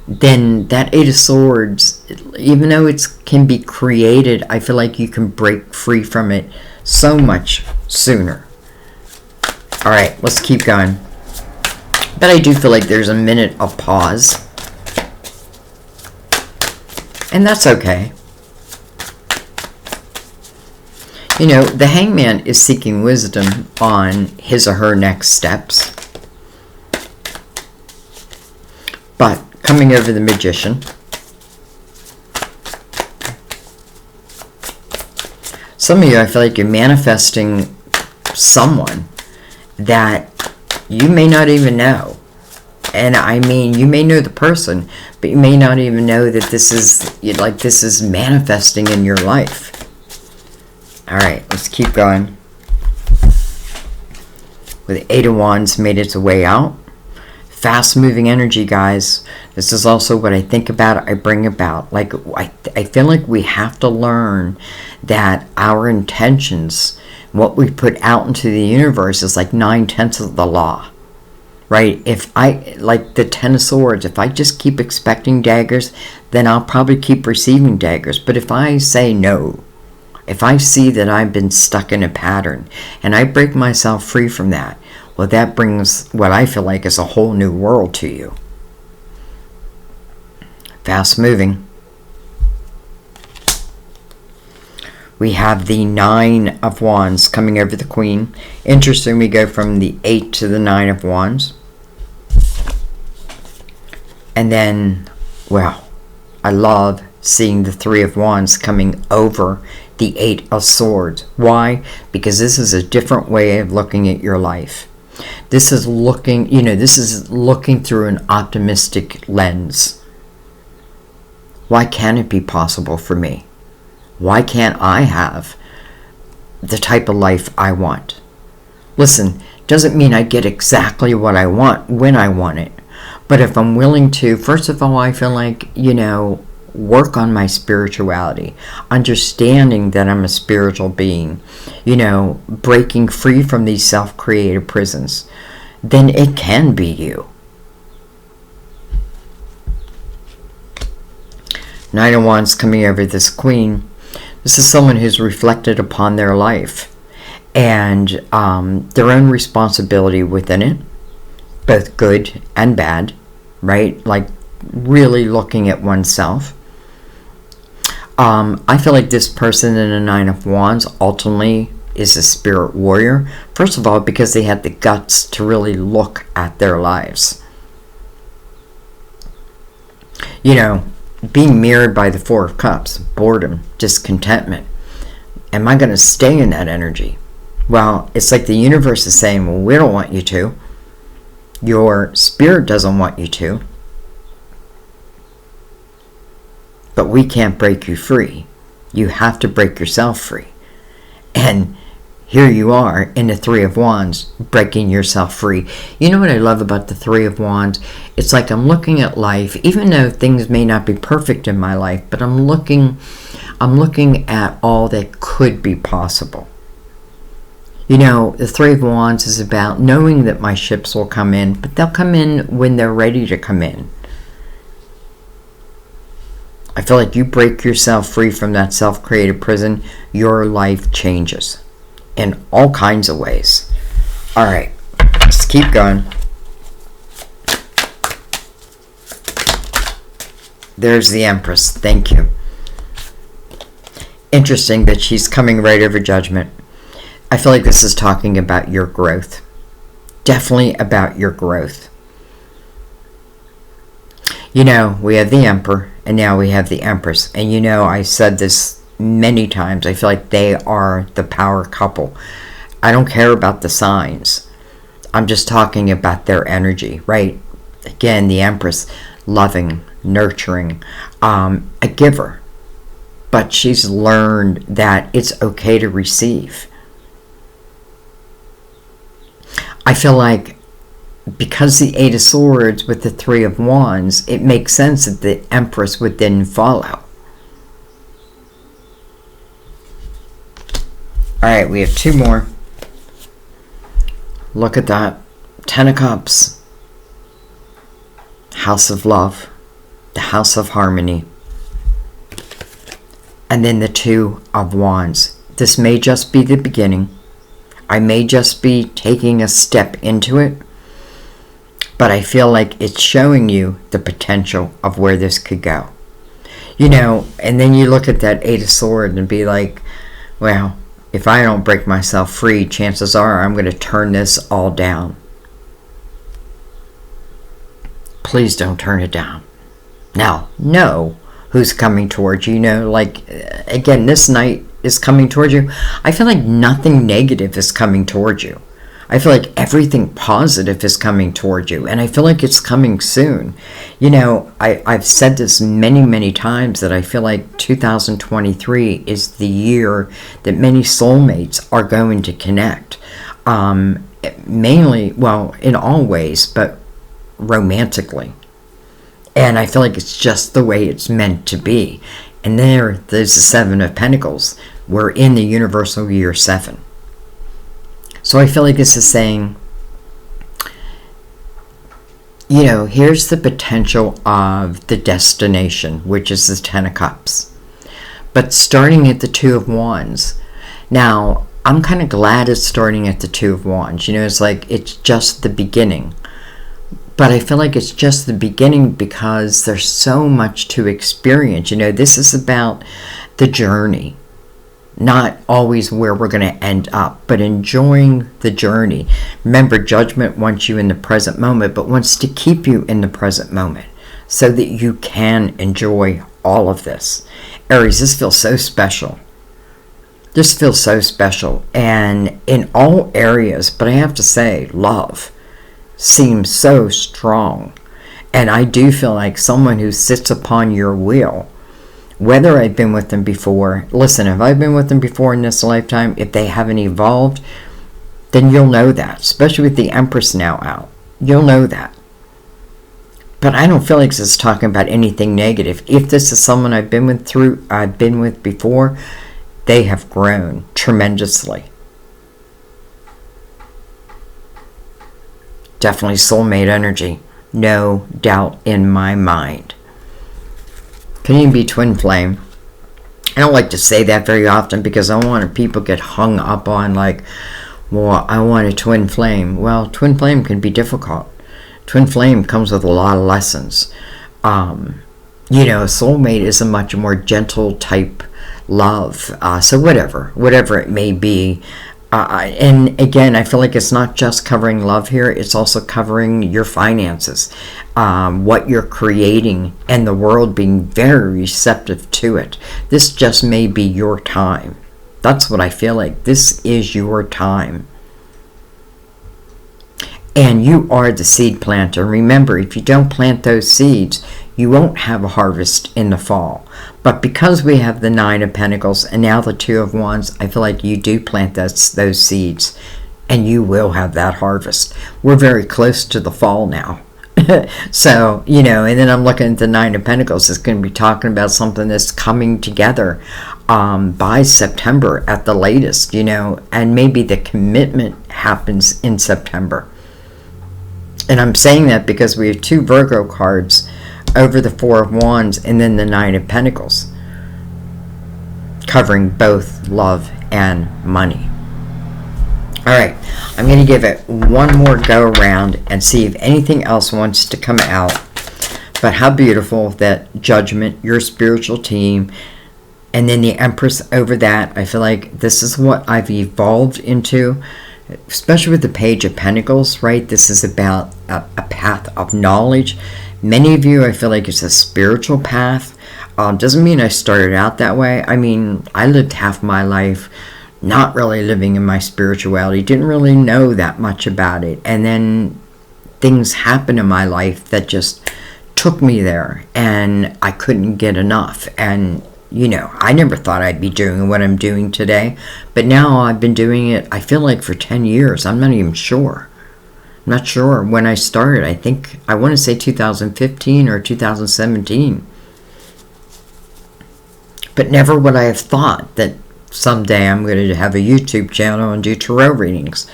then that Eight of Swords, even though it can be created, I feel like you can break free from it so much sooner. All right, let's keep going. But I do feel like there's a minute of pause. And that's okay. You know, the Hangman is seeking wisdom on his or her next steps. But coming over the Magician. Some of you, I feel like you're manifesting someone that you may not even know. And I mean, you may know the person, but you may not even know that this is manifesting in your life. All right, let's keep going. With the Eight of Wands made its way out. Fast-moving energy, guys. This is also what I think about, I bring about. Like, I feel like we have to learn that our intentions, what we put out into the universe, is like 9/10 of the law. Right? If I, like the Ten of Swords, if I just keep expecting daggers, then I'll probably keep receiving daggers. But if I say no, if I see that I've been stuck in a pattern and I break myself free from that, well, that brings what I feel like is a whole new world to you. Fast moving. We have the Nine of Wands coming over the Queen. Interesting, we go from the 8 to the 9 of Wands. And then, well, I love seeing the Three of Wands coming over the Eight of Swords. Why? Because this is a different way of looking at your life. This is looking, this is looking through an optimistic lens. Why can't it be possible for me? Why can't I have the type of life I want? Listen, doesn't mean I get exactly what I want when I want it. But if I'm willing to, first of all, I feel like, work on my spirituality, understanding that I'm a spiritual being, breaking free from these self-created prisons, then it can be you. Nine of Wands coming over this Queen. This is someone who's reflected upon their life and their own responsibility within it, both good and bad, right? Like really looking at oneself. I feel like this person in the Nine of Wands ultimately is a spirit warrior. First of all, because they had the guts to really look at their lives. Being mirrored by the Four of Cups, boredom, discontentment. Am I going to stay in that energy? Well, it's like the universe is saying, well, we don't want you to. Your spirit doesn't want you to. But we can't break you free. You have to break yourself free. And here you are in the Three of Wands, breaking yourself free. You know what I love about the Three of Wands? It's like I'm looking at life, even though things may not be perfect in my life, but I'm looking at all that could be possible. The Three of Wands is about knowing that my ships will come in, but they'll come in when they're ready to come in. I feel like you break yourself free from that self-created prison, your life changes in all kinds of ways. All right, let's keep going. There's the Empress. Thank you. Interesting that she's coming right over Judgment. I feel like this is talking about your growth. Definitely about your growth. You know, we have the Emperor, and now we have the Empress. And you know, I said this many times, I feel like they are the power couple. I don't care about the signs. I'm just talking about their energy, right? Again, the Empress, loving, nurturing, a giver. But she's learned that it's okay to receive. I feel like because the Eight of Swords with the Three of Wands, it makes sense that the Empress would then follow. Alright, we have two more. Look at that. Ten of Cups. House of Love. The House of Harmony. And then the Two of Wands. This may just be the beginning. I may just be taking a step into it. But I feel like it's showing you the potential of where this could go. You know, and then you look at that Eight of Swords and be like, well, if I don't break myself free, chances are I'm going to turn this all down. Please don't turn it down. Now, know who's coming towards you. You know, like, again, this Knight is coming towards you. I feel like nothing negative is coming towards you. I feel like everything positive is coming towards you, and I feel like it's coming soon. You know, I've said this many, many times that I feel like 2023 is the year that many soulmates are going to connect. Mainly, well, in all ways, but romantically. And I feel like it's just the way it's meant to be. And there's the Seven of Pentacles. We're in the universal year 7. So I feel like this is saying, you know, here's the potential of the destination, which is the Ten of Cups. But starting at the Two of Wands. Now, I'm kind of glad it's starting at the Two of Wands. You know, it's like it's just the beginning. But I feel like it's just the beginning because there's so much to experience. You know, this is about the journey. Not always where we're going to end up, but enjoying the journey. Remember, Judgment wants you in the present moment, but wants to keep you in the present moment so that you can enjoy all of this. Aries, this feels so special. This feels so special. And in all areas, but I have to say, love seems so strong. And I do feel like someone who sits upon your wheel, whether I've been with them before, listen, if I've been with them before in this lifetime, if they haven't evolved, then you'll know that, especially with the Empress now out. You'll know that. But I don't feel like this is talking about anything negative. If this is someone I've been with before, they have grown tremendously. Definitely soulmate energy. No doubt in my mind. Can even be twin flame. I don't like to say that very often because I don't want people get hung up on like, well, I want a twin flame. Well, twin flame can be difficult. Twin flame comes with a lot of lessons. You know, soulmate is a much more gentle type love. So whatever it may be. And again, I feel like it's not just covering love here. It's also covering your finances, what you're creating, and the world being very receptive to it. This just may be your time. That's what I feel like. This is your time. And you are the seed planter. Remember, if you don't plant those seeds, you won't have a harvest in the fall. But because we have the Nine of Pentacles and now the Two of Wands, I feel like you do plant those seeds and you will have that harvest. We're very close to the fall now. So, you know, and then I'm looking at the Nine of Pentacles. It's going to be talking about something that's coming together by September at the latest, you know, and maybe the commitment happens in September. And I'm saying that because we have two Virgo cards over the Four of Wands and then the Nine of Pentacles, covering both love and money. All right, I'm going to give it one more go around and see if anything else wants to come out. But how beautiful that Judgment, your spiritual team, and then the Empress over that. I feel like this is what I've evolved into. especially with the Page of Pentacles, right? This is about a path of knowledge. Many of you, I feel like it's a spiritual path. Doesn't mean I started out that way. I mean, I lived half my life not really living in my spirituality, didn't really know that much about it. And then things happened in my life that just took me there, and I couldn't get enough. And you know, I never thought I'd be doing what I'm doing today, but now I've been doing it, I feel like, for 10 years. I'm not even sure. I'm not sure when I started. I want to say 2015 or 2017. But never would I have thought that someday I'm going to have a YouTube channel and do tarot readings.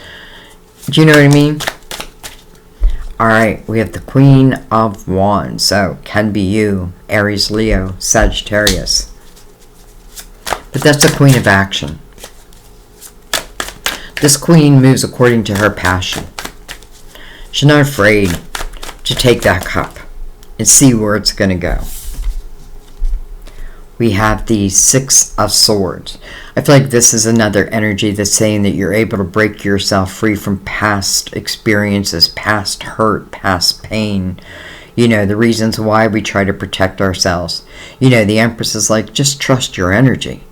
Do you know what I mean? Alright, we have the Queen of Wands. So, can be you, Aries, Leo, Sagittarius. But that's the Queen of Action. This Queen moves according to her passion. She's not afraid to take that cup and see where it's going to go. We have the Six of Swords. I feel like this is another energy that's saying that you're able to break yourself free from past experiences, past hurt, past pain. You know, the reasons why we try to protect ourselves. You know, the Empress is like, just trust your energy.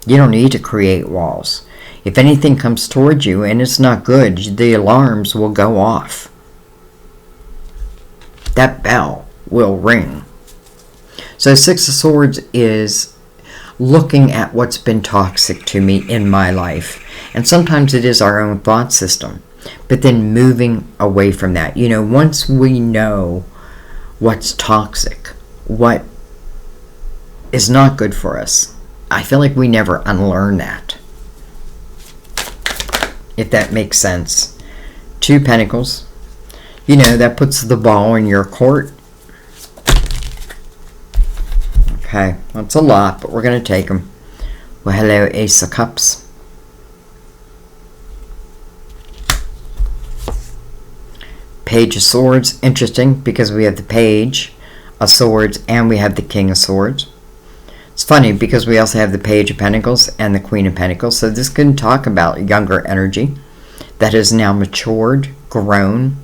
You don't need to create walls. If anything comes towards you and it's not good, the alarms will go off. That bell will ring. So Six of Swords is looking at what's been toxic to me in my life. And sometimes it is our own thought system. But then moving away from that. You know, once we know what's toxic, what is not good for us, I feel like we never unlearn that. If that makes sense. Two Pentacles. You know, that puts the ball in your court. Okay, that's a lot, but we're going to take them. Well, hello, Ace of Cups. Page of Swords. Interesting, because we have the Page of Swords and we have the King of Swords. It's funny because we also have the Page of Pentacles and the Queen of Pentacles. So this can talk about younger energy that has now matured, grown.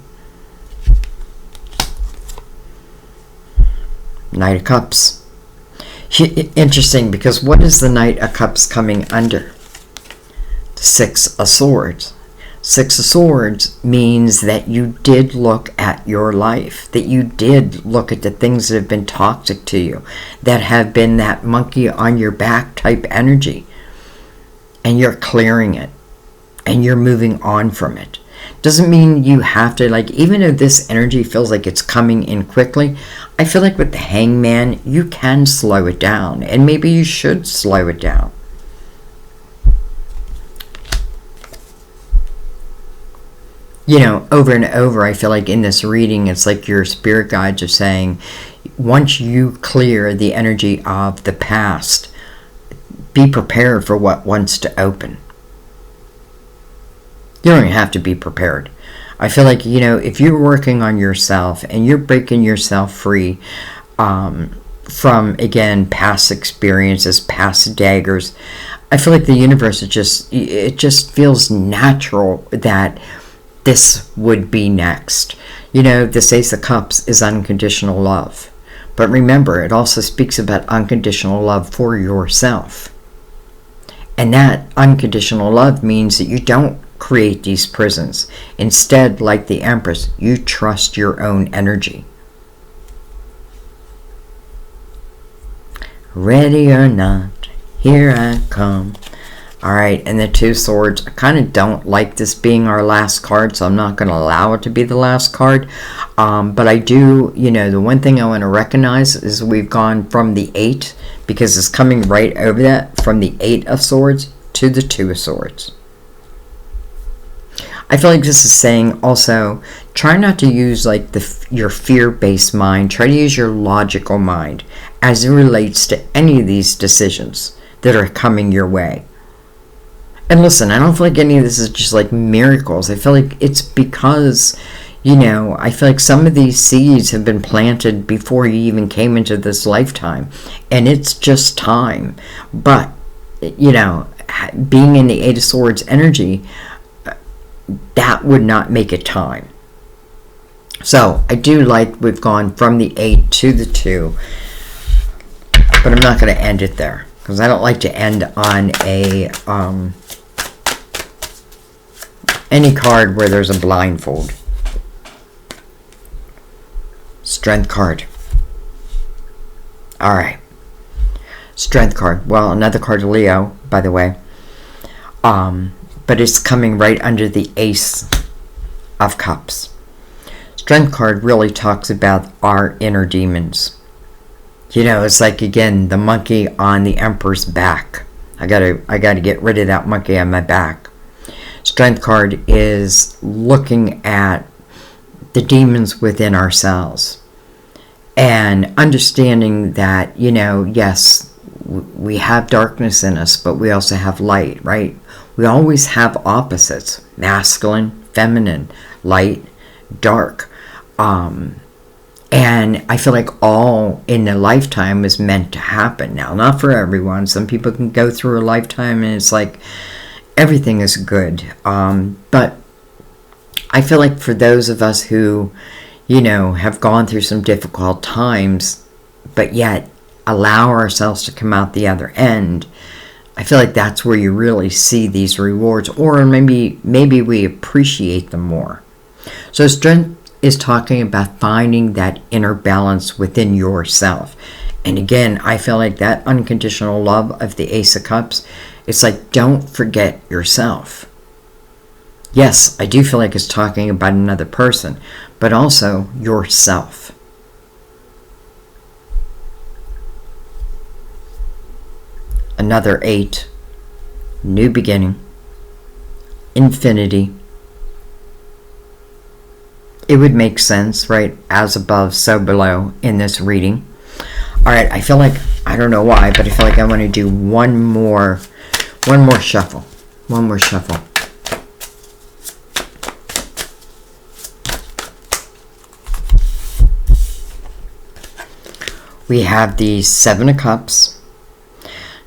Knight of Cups. Interesting, because what is the Knight of Cups coming under? The Six of Swords. Six of Swords means that you did look at your life, that you did look at the things that have been toxic to you, that have been that monkey on your back type energy, and you're clearing it, and you're moving on from it. Doesn't mean you have to, like, even if this energy feels like it's coming in quickly, I feel like with the Hangman, you can slow it down, and maybe you should slow it down. You know, over and over, I feel like in this reading, it's like your spirit guides are saying, once you clear the energy of the past, be prepared for what wants to open. You don't even have to be prepared. I feel like, you know, if you're working on yourself and you're breaking yourself free from, again, past experiences, past daggers, I feel like the universe is it just feels natural that this would be next. You know, this Ace of Cups is unconditional love. But remember, it also speaks about unconditional love for yourself. And that unconditional love means that you don't create these prisons. Instead, like the Empress, you trust your own energy. Ready or not, here I come. Alright, and the Two Swords. I kind of don't like this being our last card, so I'm not going to allow it to be the last card. But I do, you know, the one thing I want to recognize is we've gone from the 8, because it's coming right over that, from the 8 of Swords to the 2 of Swords. I feel like this is saying also, try not to use like your fear-based mind. Try to use your logical mind as it relates to any of these decisions that are coming your way. And listen, I don't feel like any of this is just like miracles. I feel like it's because, you know, I feel like some of these seeds have been planted before you even came into this lifetime. And it's just time. But, you know, being in the 8 of Swords energy, that would not make it time. So I do like we've gone from the 8 to the 2, but I'm not going to end it there, because I don't like to end on a any card where there's a blindfold. Strength card. All right. Strength card. Well, another card of Leo, by the way. But it's coming right under the Ace of Cups. Strength card really talks about our inner demons. You know, it's like, again, the monkey on the Emperor's back. I gotta get rid of that monkey on my back. Strength card is looking at the demons within ourselves and understanding that, you know, yes, we have darkness in us, but we also have light, right? We always have opposites: masculine, feminine, light, dark. And I feel like all in a lifetime is meant to happen. Now, not for everyone. Some people can go through a lifetime and it's like everything is good. But I feel like for those of us who, you know, have gone through some difficult times, but yet allow ourselves to come out the other end, I feel like that's where you really see these rewards, or maybe we appreciate them more. So strength is talking about finding that inner balance within yourself. And again, I feel like that unconditional love of the Ace of Cups, it's like, don't forget yourself. Yes, I do feel like it's talking about another person, but also yourself. Another 8, new beginning, infinity. It would make sense, right? As above, so below in this reading. All right, I feel like, I don't know why, but I feel like I want to do one more shuffle. One more shuffle. We have the 7 of Cups.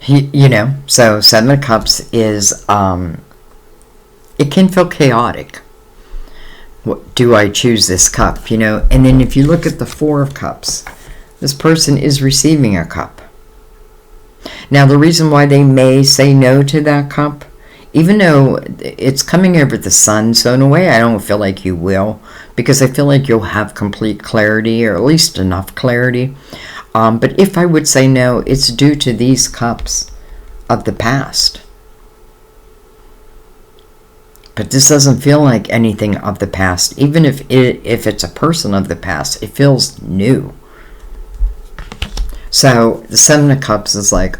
You know, so 7 of Cups is, it can feel chaotic. Do I choose this cup? You know, and then if you look at the 4 of Cups, this person is receiving a cup. Now, the reason why they may say no to that cup, even though it's coming over the sun, so in a way I don't feel like you will, because I feel like you'll have complete clarity, or at least enough clarity. But if I would say no, it's due to these cups of the past. But this doesn't feel like anything of the past. Even if it's a person of the past, it feels new. So the 7 of Cups is like,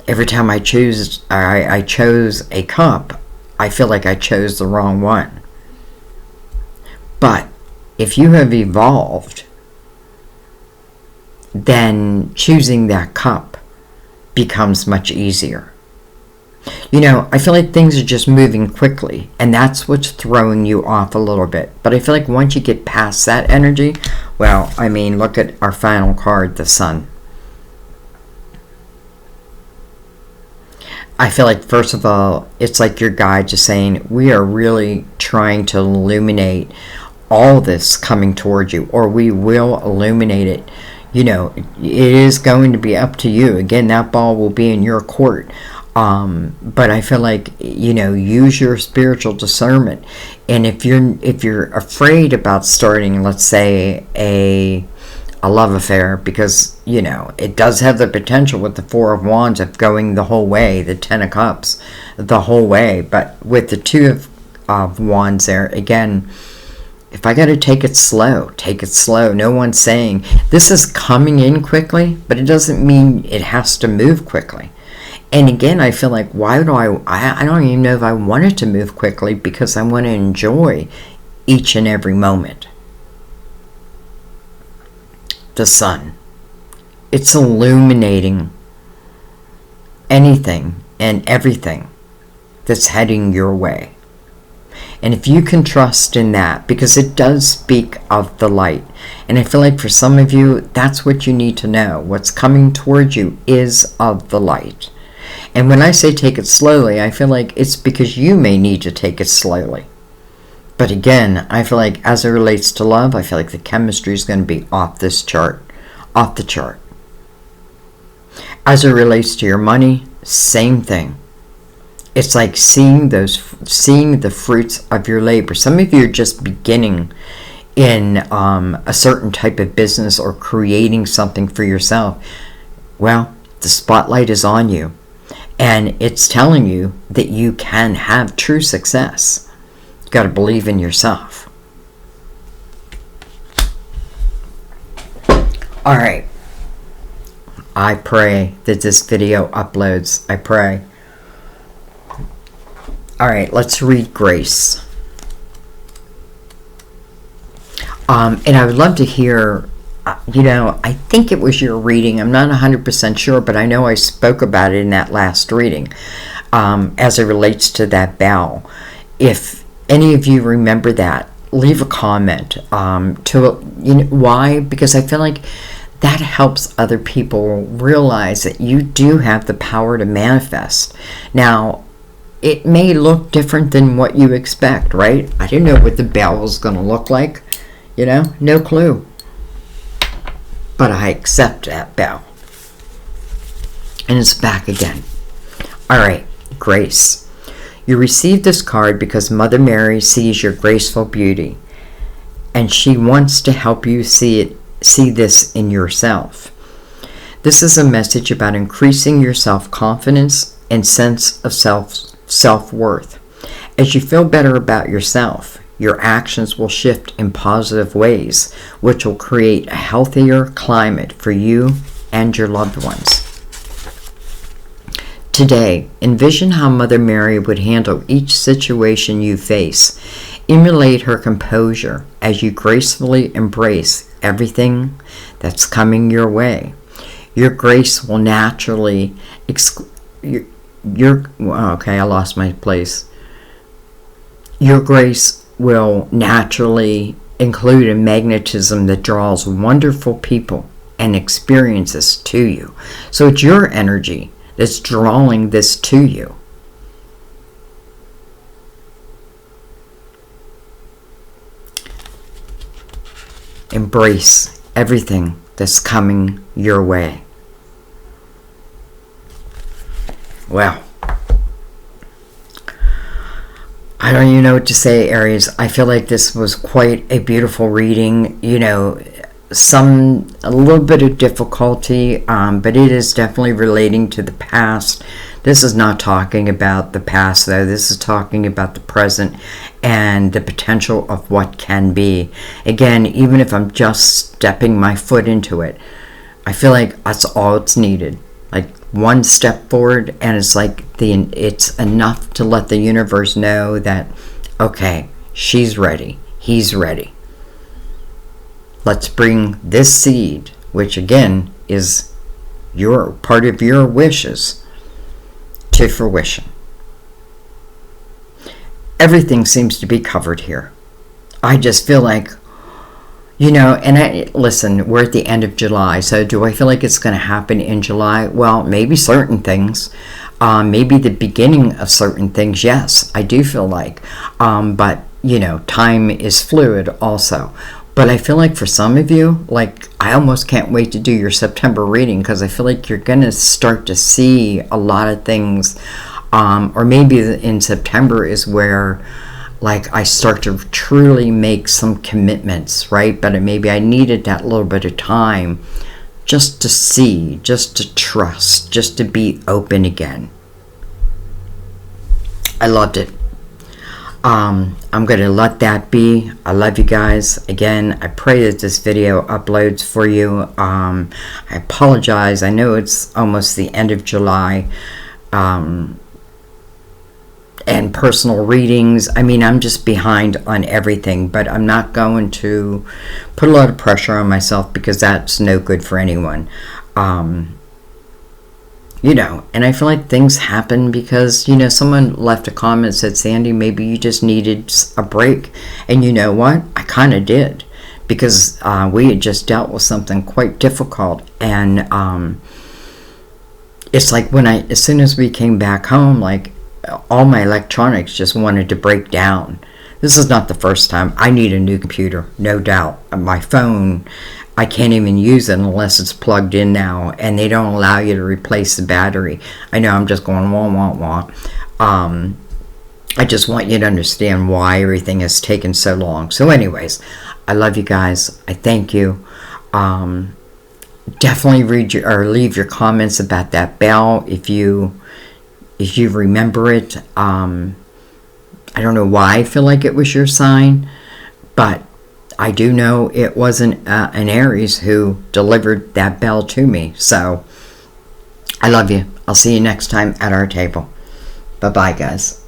every time I chose a cup, I feel like I chose the wrong one. But if you have evolved, then choosing that cup becomes much easier. You know, I feel like things are just moving quickly, and that's what's throwing you off a little bit. But I feel like once you get past that energy, well, I mean, look at our final card, the Sun. I feel like, first of all, it's like your guide just saying, we are really trying to illuminate all this coming towards you, or we will illuminate it. You know, it is going to be up to you. Again, that ball will be in your court. But I feel like, you know, use your spiritual discernment. And if you're afraid about starting, let's say, a love affair, because, you know, it does have the potential with the 4 of Wands of going the whole way, the 10 of Cups the whole way. But with the 2 of Wands there, again, if I got to take it slow, take it slow. No one's saying this is coming in quickly, but it doesn't mean it has to move quickly. And again, I feel like, why do I don't even know if I want it to move quickly, because I want to enjoy each and every moment. The Sun. It's illuminating anything and everything that's heading your way. And if you can trust in that, because it does speak of the light. And I feel like for some of you, that's what you need to know. What's coming towards you is of the light. And when I say take it slowly, I feel like it's because you may need to take it slowly. But again, I feel like as it relates to love, I feel like the chemistry is going to be off the chart. As it relates to your money, same thing. It's like seeing the fruits of your labor. Some of you are just beginning in a certain type of business or creating something for yourself. Well, the spotlight is on you, and it's telling you that you can have true success. You got to believe in yourself. All right. I pray that this video uploads. I pray. All right, let's read Grace. And I would love to hear, I think it was your reading. I'm not 100% sure, but I know I spoke about it in that last reading as it relates to that bell. If any of you remember that, leave a comment. Why? Because I feel like that helps other people realize that you do have the power to manifest. Now, it may look different than what you expect, right? I didn't know what the bell was going to look like. No clue. But I accept that bell. And it's back again. All right, Grace. You received this card because Mother Mary sees your graceful beauty, and she wants to help you see this in yourself. This is a message about increasing your self-confidence and sense of self-worth. As you feel better about yourself, your actions will shift in positive ways, which will create a healthier climate for you and your loved ones. Today, envision how Mother Mary would handle each situation you face. Emulate her composure as you gracefully embrace everything that's coming your way. Your grace will naturally okay, I lost my place. Your grace will naturally include a magnetism that draws wonderful people and experiences to you. So it's your energy that's drawing this to you. Embrace everything that's coming your way. Well, I don't even know what to say, Aries. I feel like this was quite a beautiful reading. A little bit of difficulty, but it is definitely relating to the past. This is not talking about the past, though. This is talking about the present and the potential of what can be. Again, even if I'm just stepping my foot into it, I feel like that's all it's needed. Like one step forward, and it's like it's enough to let the universe know that, okay, she's ready, he's ready. Let's bring this seed, which again is your part of your wishes, to fruition. Everything seems to be covered here. I just feel like, listen, we're at the end of July, so do I feel like it's going to happen in July? Well, maybe certain things, maybe the beginning of certain things, yes, I do feel like, but, time is fluid also. But I feel like for some of you, I almost can't wait to do your September reading, because I feel like you're going to start to see a lot of things, or maybe in September is where I start to truly make some commitments, right? But maybe I needed that little bit of time just to see, just to trust, just to be open again. I loved it. I'm going to let that be. I love you guys. Again, I pray that this video uploads for you. I apologize. I know it's almost the end of July. And personal readings. I'm just behind on everything, but I'm not going to put a lot of pressure on myself, because that's no good for anyone. And I feel like things happen because, someone left a comment that said, Sandy, maybe you just needed a break. And you know what? I kind of did, because we had just dealt with something quite difficult. And, it's like when as soon as we came back home, like all my electronics just wanted to break down. This is not the first time. I need a new computer, no doubt. My phone, I can't even use it unless it's plugged in now, and they don't allow you to replace the battery. I know I'm just going wah, wah, wah. I just want you to understand why everything has taken so long. So anyways, I love you guys. I thank you. Definitely read or leave your comments about that bell if you remember it. I don't know why I feel like it was your sign, but I do know it wasn't an Aries who delivered that bell to me. So I love you. I'll see you next time at our table. Bye-bye, guys.